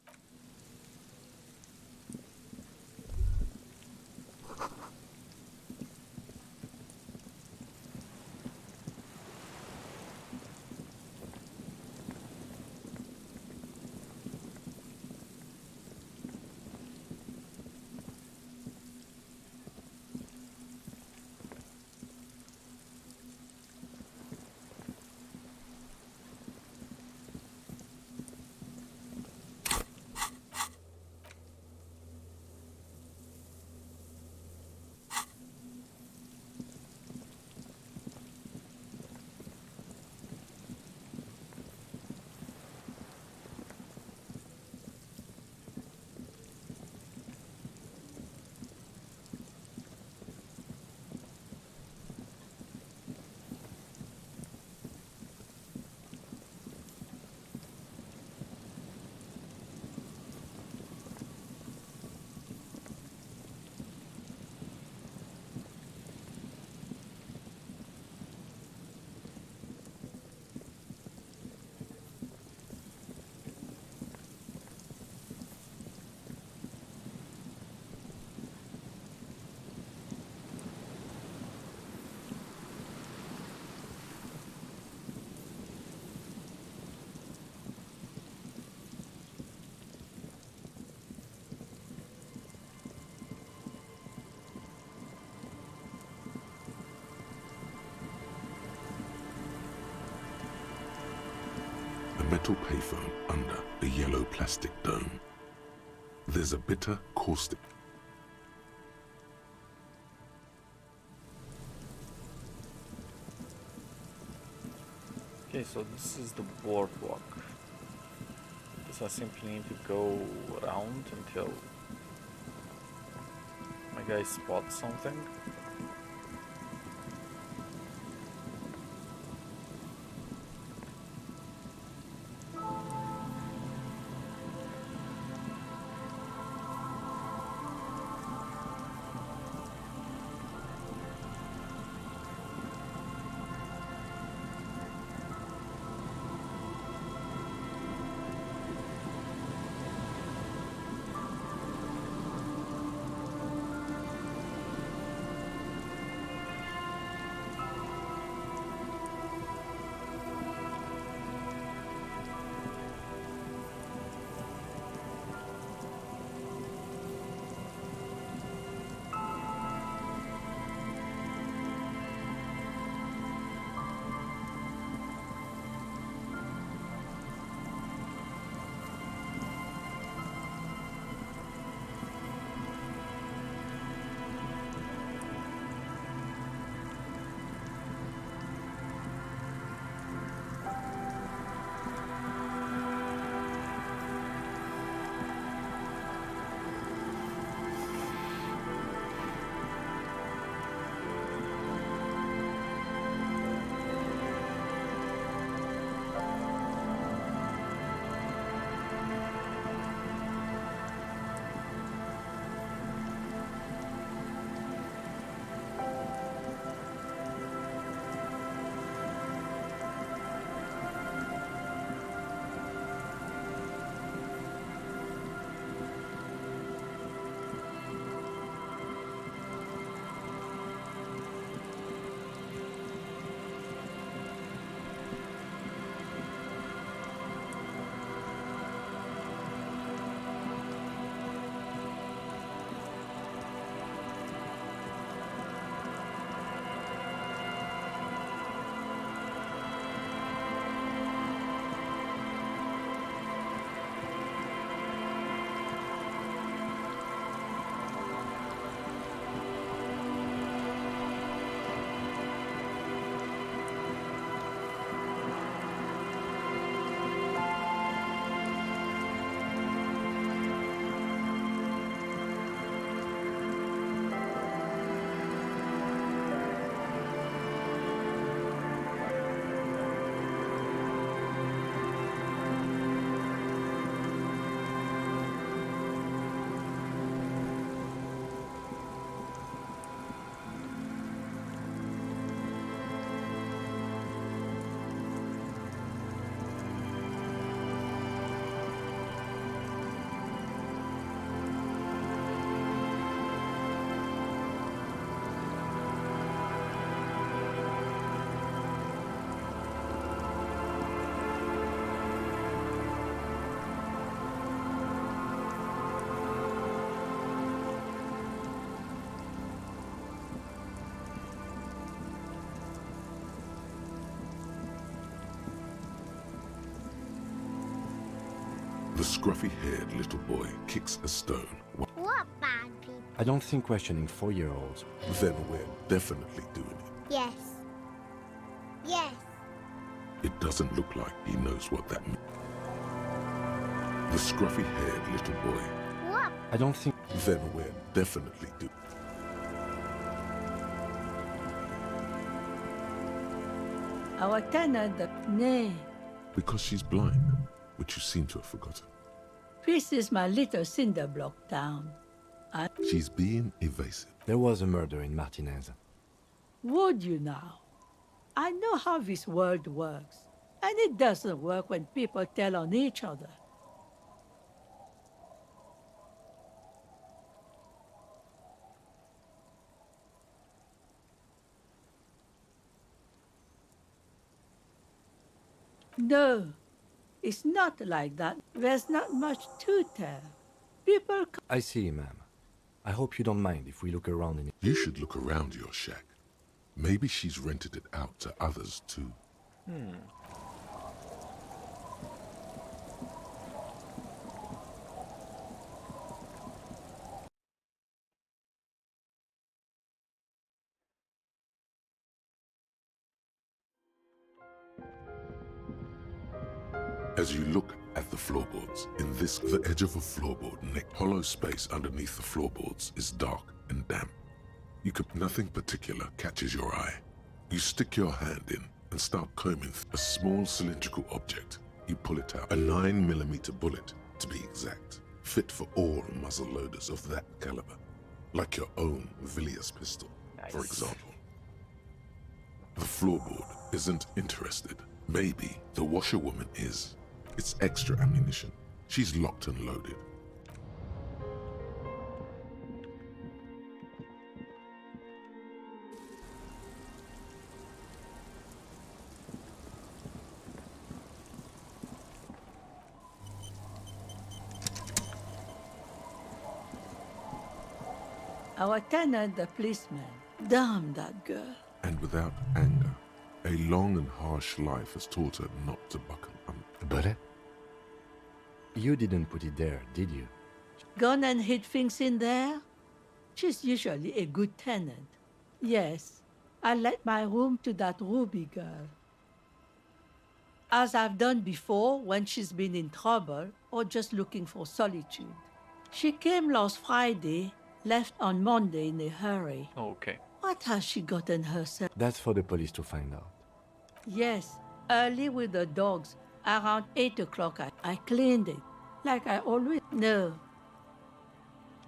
Metal payphone under a yellow plastic dome. There's a bitter, caustic... Okay, so this is the boardwalk. Because I simply need to go around until my guy spots something. The scruffy-haired little boy kicks a stone. What bad people? I don't think questioning 4-year-olds. Then we're definitely doing it. Yes. Yes. It doesn't look like he knows what that means. The scruffy-haired little boy. What? I don't think... Then we're definitely doing it. Our tenant, the nay. Because she's blind, which you seem to have forgotten. This is my little cinder block town. She's being evasive. There was a murder in Martinez. Would you now? I know how this world works, and it doesn't work when people tell on each other. No, it's not like that. There's not much to tell. People... I see, ma'am. I hope you don't mind if we look around in it. You should look around your shack. Maybe she's rented it out to others too. As you look at the floorboards. In this, the edge of a floorboard neck, hollow space underneath the floorboards is dark and damp. Nothing particular catches your eye. You stick your hand in and start combing a small cylindrical object. You pull it out. A 9mm bullet, to be exact, fit for all muzzle loaders of that caliber. Like your own Villiers pistol, for example. The floorboard isn't interested. Maybe the washerwoman is. It's extra ammunition. She's locked and loaded. Our tenant, the policeman. Damn that girl. And without anger, a long and harsh life has taught her not to buckle under. But you didn't put it there, did you? Gone and hid things in there? She's usually a good tenant. Yes, I let my room to that Ruby girl. As I've done before when she's been in trouble or just looking for solitude. She came last Friday, left on Monday in a hurry. Okay. What has she gotten herself? That's for the police to find out. Yes, early with the dogs. Around 8 o'clock, I cleaned it, like I always know.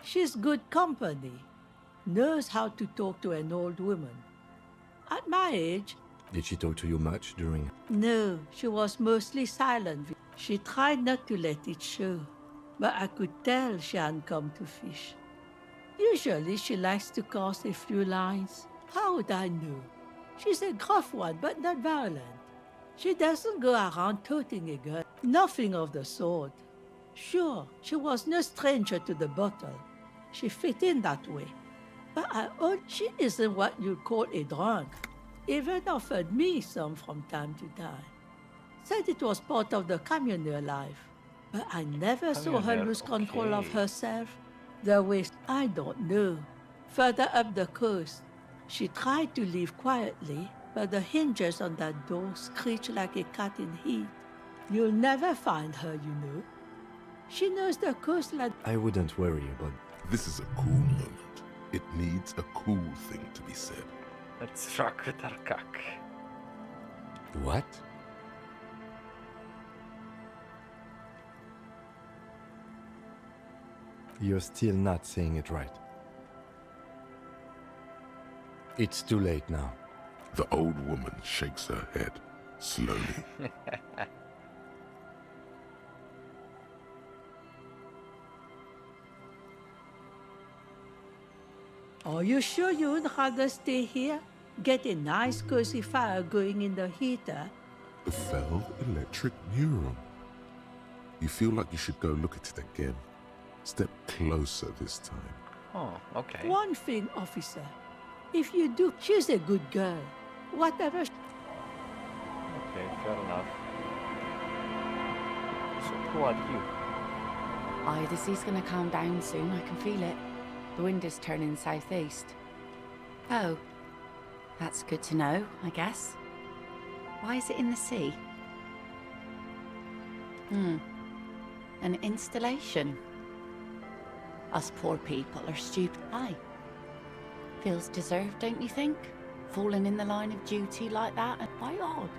She's good company. Knows how to talk to an old woman. At my age... Did she talk to you much during... No, she was mostly silent. She tried not to let it show, but I could tell she hadn't come to fish. Usually she likes to cast a few lines. How would I know? She's a gruff one, but not violent. She doesn't go around toting a gun. Nothing of the sort. Sure, she was no stranger to the bottle. She fit in that way. But I own she isn't what you'd call a drunk. Even offered me some from time to time. Said it was part of the communal life. But I never saw her lose control of herself. The West, I don't know. Further up the coast, she tried to leave quietly, but the hinges on that door screech like a cat in heat. You'll never find her, you know. She knows the coastline. I wouldn't worry about... This is a cool moment. It needs a cool thing to be said. Let's rock with our cock. What? You're still not saying it right. It's too late now. The old woman shakes her head, slowly. Are you sure you'd rather stay here? Get a nice cozy fire going in the heater? The Feld Electric Neuron. You feel like you should go look at it again. Step closer this time. Oh, okay. One thing, officer. If you do, she's a good girl. Whatever. Okay, fair enough. So who are you? Aye, the sea's gonna calm down soon. I can feel it. The wind is turning southeast. Oh, that's good to know, I guess. Why is it in the sea? An installation. Us poor people are stupid. Aye. Feels deserved, don't you think? Falling in the line of duty like that, and why odd?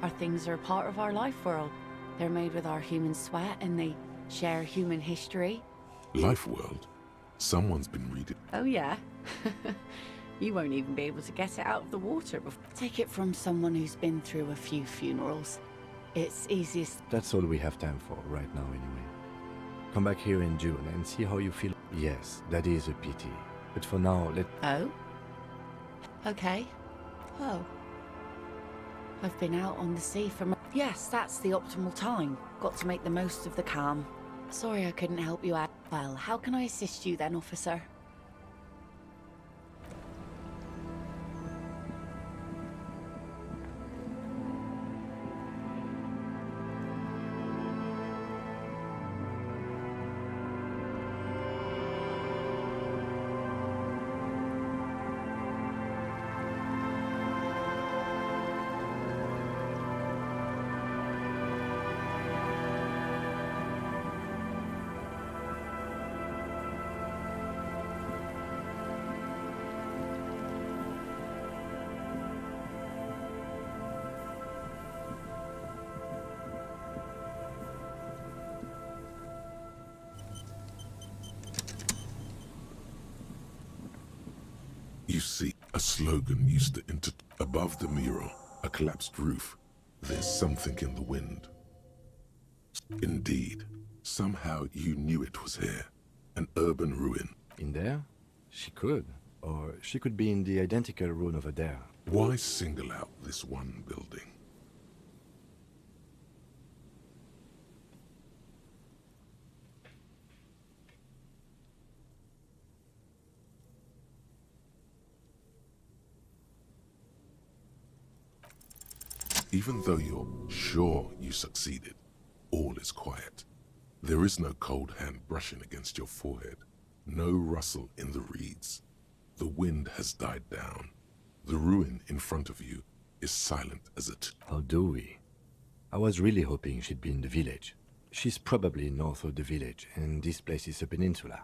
Our things are a part of our life world. They're made with our human sweat, and they share human history. Life world? Someone's been reading. Oh yeah? You won't even be able to get it out of the water before. Take it from someone who's been through a few funerals. It's easiest. That's all we have time for right now anyway. Come back here in June and see how you feel. Yes, that is a pity. But for now, Oh? Okay. Oh. I've been out on the sea for... Yes, that's the optimal time. Got to make the most of the calm. Sorry I couldn't help you out. Well, how can I assist you then, officer? You see, a slogan used to enter above the mural, a collapsed roof. There's something in the wind. Indeed, somehow you knew it was here. An urban ruin. In there? She could. Or she could be in the identical ruin over there. Why single out this one building? Even though you're sure you succeeded, all is quiet. There is no cold hand brushing against your forehead, no rustle in the reeds. The wind has died down. The ruin in front of you is silent as it. How do we? I was really hoping she'd be in the village. She's probably north of the village, and this place is a peninsula.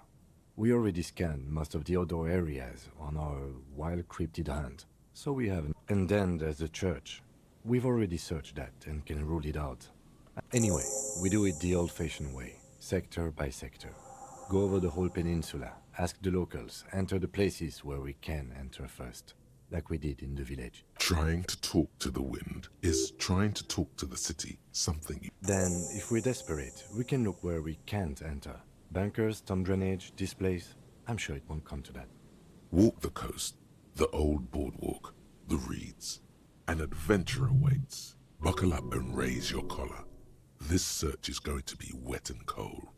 We already scanned most of the outdoor areas on our wild cryptid hunt, so we haven't. And then there's the church. We've already searched that and can rule it out. Anyway, we do it the old-fashioned way, sector by sector. Go over the whole peninsula, ask the locals, enter the places where we can enter first, like we did in the village. Trying to talk to the wind is trying to talk to the city, something. Then, if we're desperate, we can look where we can't enter. Bunkers, storm drainage, this place. I'm sure it won't come to that. Walk the coast, the old boardwalk, the reeds. An adventure awaits. Buckle up and raise your collar. This search is going to be wet and cold.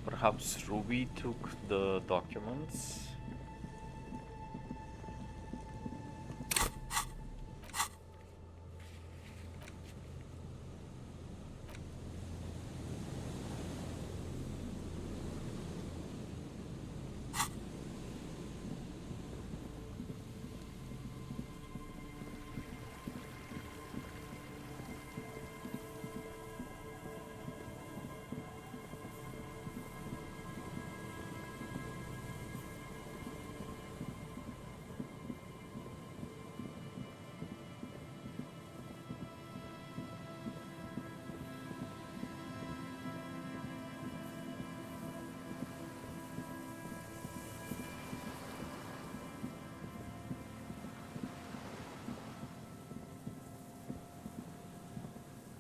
Perhaps Ruby took the documents.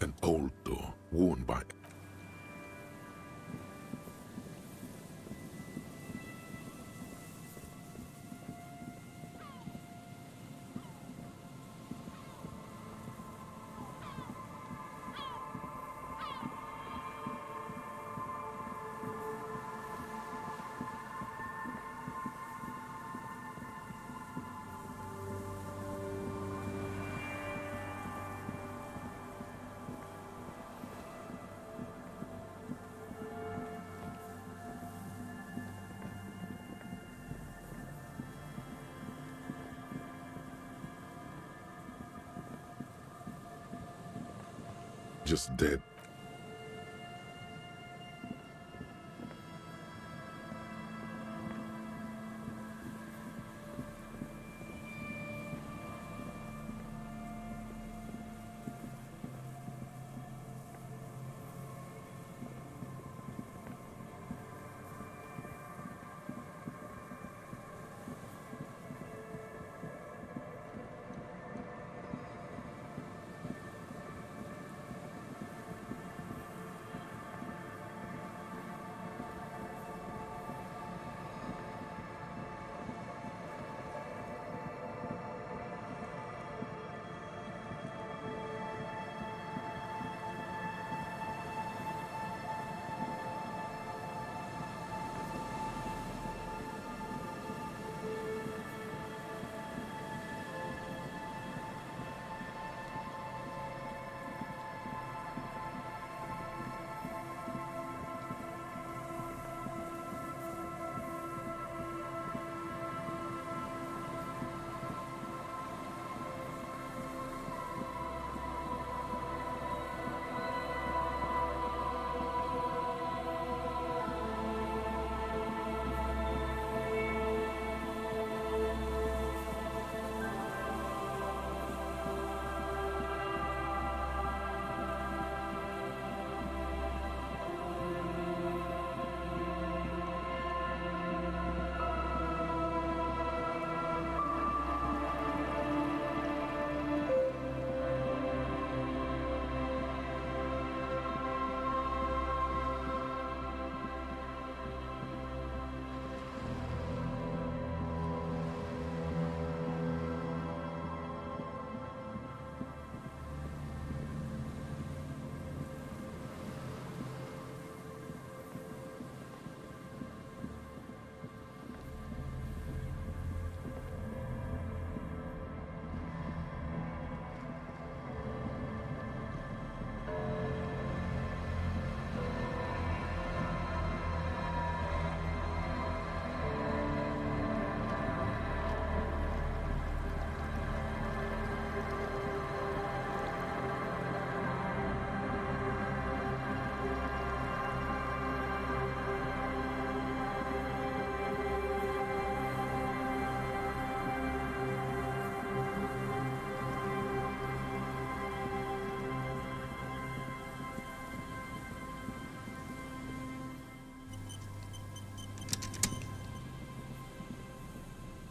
An old door, worn by... just dead.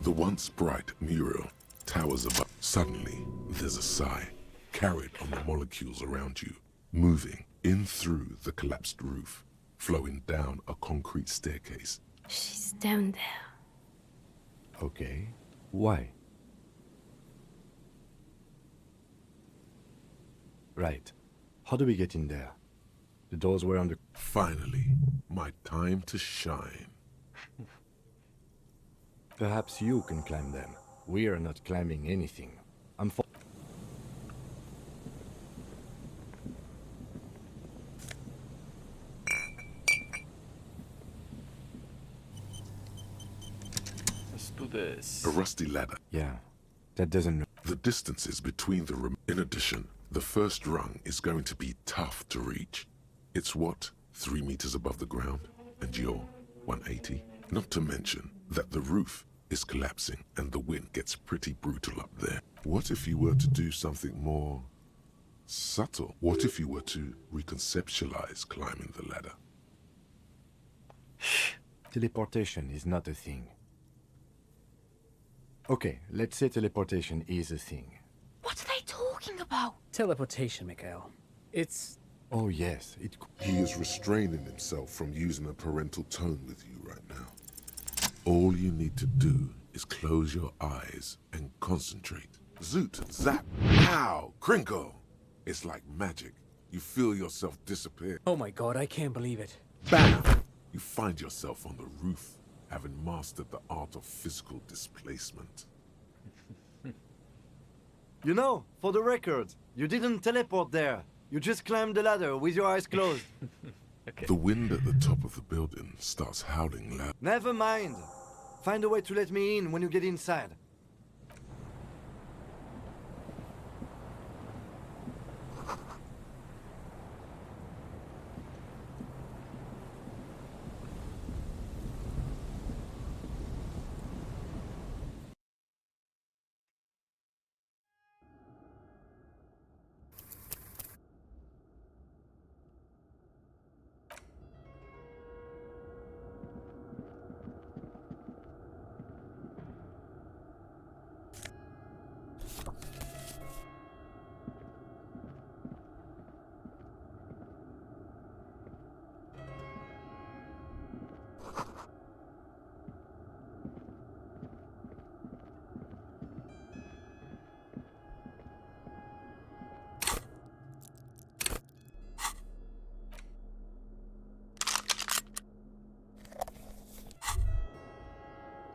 The once bright mural towers above. Suddenly, there's a sigh, carried on the molecules around you, moving in through the collapsed roof, flowing down a concrete staircase. She's down there. Okay. Why? Right. How do we get in there? The doors were on the... Finally, my time to shine. Perhaps you can climb them. We are not climbing anything. I'm for... Let's do this. A rusty ladder. Yeah, that doesn't... The distances between the rooms. In addition, the first rung is going to be tough to reach. It's what? 3 meters above the ground? And you're 180? Not to mention that the roof is collapsing and the wind gets pretty brutal up there. What if you were to do something more subtle? What if you were to reconceptualize climbing the ladder? Teleportation is not a thing. Okay, let's say teleportation is a thing. What are they talking about? Teleportation, Mikhail. It's... Oh yes, it... He is restraining himself from using a parental tone with you right now. All you need to do is close your eyes and concentrate. Zoot, zap, pow, crinkle. It's like magic. You feel yourself disappear. Oh my god, I can't believe it. Bam! You find yourself on the roof, having mastered the art of physical displacement. You know, for the record, you didn't teleport there. You just climbed the ladder with your eyes closed. Okay. The wind at the top of the building starts howling loud. Never mind. Find a way to let me in when you get inside.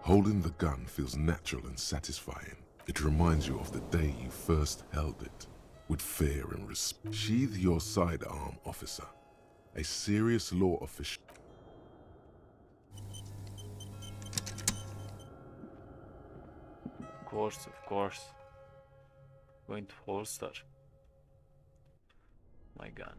Holding the gun feels natural and satisfying. It reminds you of the day you first held it, with fear and respect. Sheathe your sidearm, officer. A serious law official. Of course. Going to holster my gun.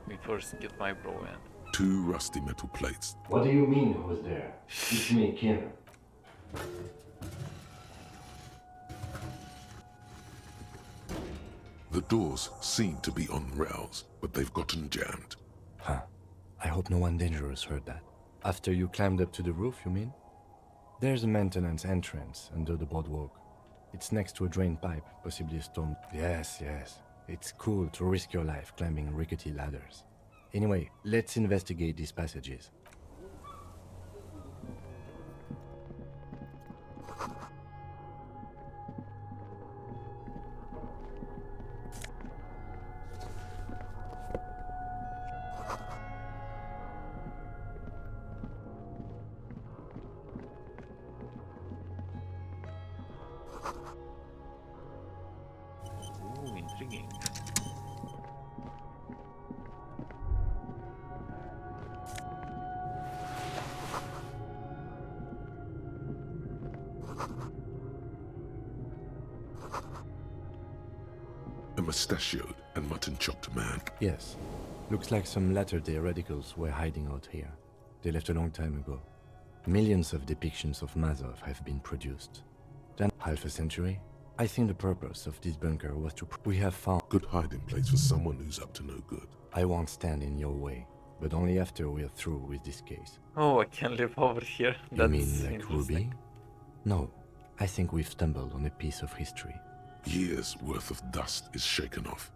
Let me first get my bro in. 2 rusty metal plates. What do you mean who was there? It's me, Kim. The doors seem to be on rails, but they've gotten jammed. Huh. I hope no one dangerous heard that. After you climbed up to the roof, you mean? There's a maintenance entrance under the boardwalk. It's next to a drain pipe, possibly a storm. Yes. It's cool to risk your life climbing rickety ladders. Anyway, let's investigate these passages. Ooh, intriguing. A mustachioed and mutton-chopped man. Yes. Looks like some latter-day radicals were hiding out here. They left a long time ago. Millions of depictions of Mazov have been produced. Then half a century? I think the purpose of this bunker was to... We have found... Good hiding place for someone who's up to no good. I won't stand in your way, but only after we're through with this case. Oh, I can live over here. That's you mean like interesting. Ruby? No, I think we've stumbled on a piece of history. Years worth of dust is shaken off.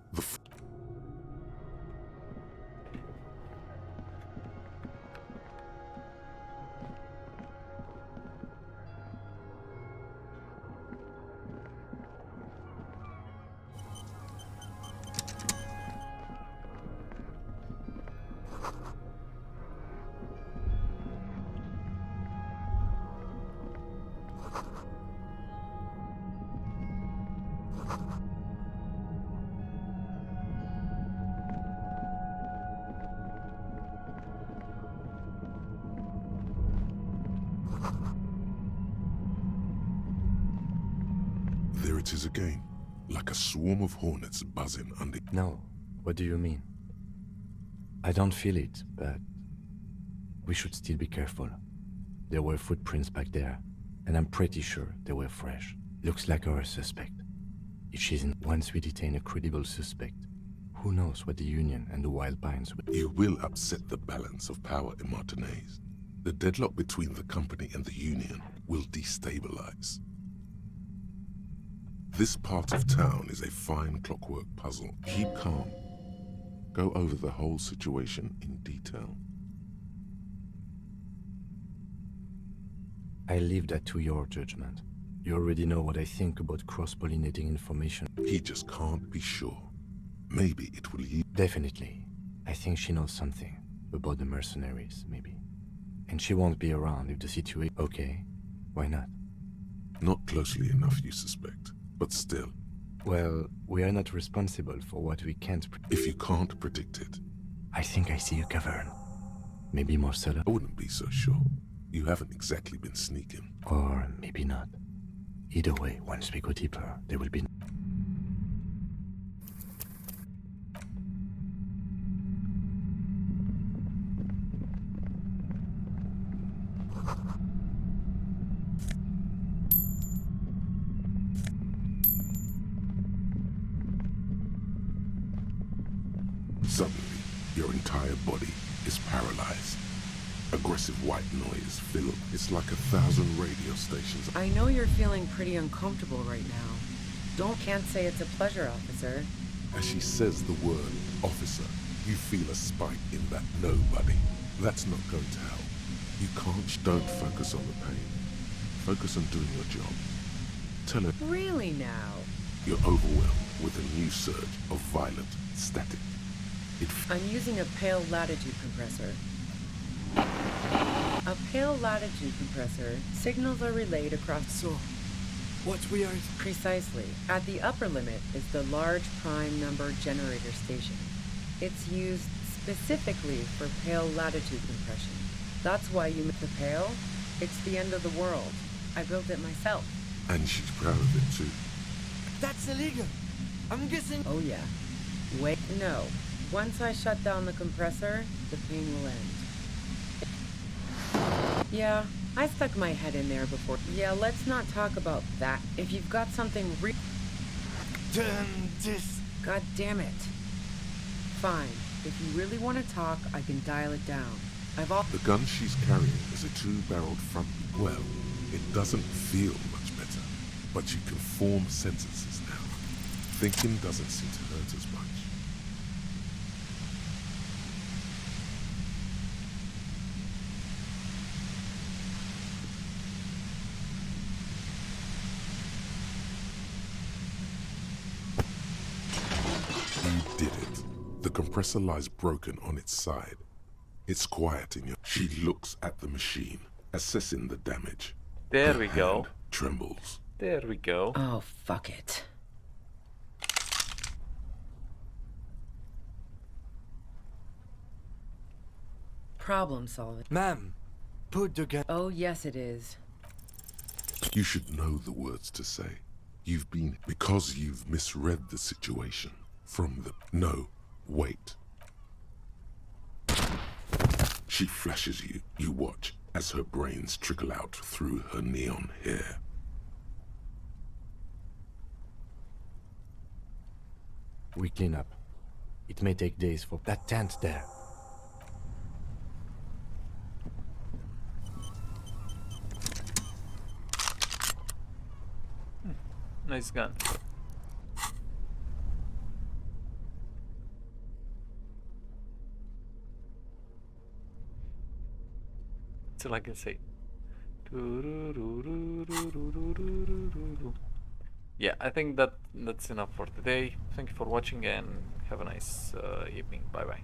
There it is again, like a swarm of hornets buzzing under... No, what do you mean? I don't feel it, but we should still be careful. There were footprints back there, and I'm pretty sure they were fresh. Looks like our suspect. If she's in... Once we detain a credible suspect, who knows what the Union and the Wild Pines will... You will upset the balance of power in Martinez. The deadlock between the company and the Union will destabilize. This part of town is a fine clockwork puzzle. Keep calm. Go over the whole situation in detail. I leave that to your judgment. You already know what I think about cross-pollinating information. He just can't be sure. Maybe it will yield... Definitely. I think she knows something about the mercenaries, maybe. And she won't be around if the situation... Okay, why not? Not closely enough, you suspect. But still. Well, we are not responsible for what we can't... If you can't predict it. I think I see a cavern. Maybe more cellar. I wouldn't be so sure. You haven't exactly been sneaking. Or maybe not. Either way, once we go deeper, there will be... Suddenly, your entire body is paralyzed. Aggressive white noise filled. It's like 1,000 radio stations. I know you're feeling pretty uncomfortable right now. Can't say it's a pleasure, officer. As she says the word officer, you feel a spike in that nobody. That's not going to help. You can't. Don't focus on the pain. Focus on doing your job. Tell her. Really now? You're overwhelmed with a new surge of violent static. I'm using a pale latitude compressor. A pale latitude compressor. Signals are relayed across... So, what we are... Precisely. At the upper limit is the large prime number generator station. It's used specifically for pale latitude compression. That's why you met the pale. It's the end of the world. I built it myself. And she's proud of it too. That's illegal. I'm guessing... Oh yeah. Wait, no. Once I shut down the compressor, the pain will end. Yeah, I stuck my head in there before. Yeah, let's not talk about that. If you've got something Turn this... God damn it. Fine. If you really want to talk, I can dial it down. The gun she's carrying is a 2-barreled front... Well, it doesn't feel much better, but you can form sentences now. Thinking doesn't seem to hurt as much. You did it. The compressor lies broken on its side. It's quiet in your... She looks at the machine, assessing the damage. There we go. Trembles. There we go. Oh, fuck it. Problem solving. Ma'am, put the gun... Oh, yes it is. You should know the words to say. You've been... Because you've misread the situation. From the... No, wait. She flashes you. You watch as her brains trickle out through her neon hair. We clean up. It may take days for that tent there. Nice gun. That's all I can say. Yeah, I think that's enough for today. Thank you for watching and have a nice evening. Bye bye.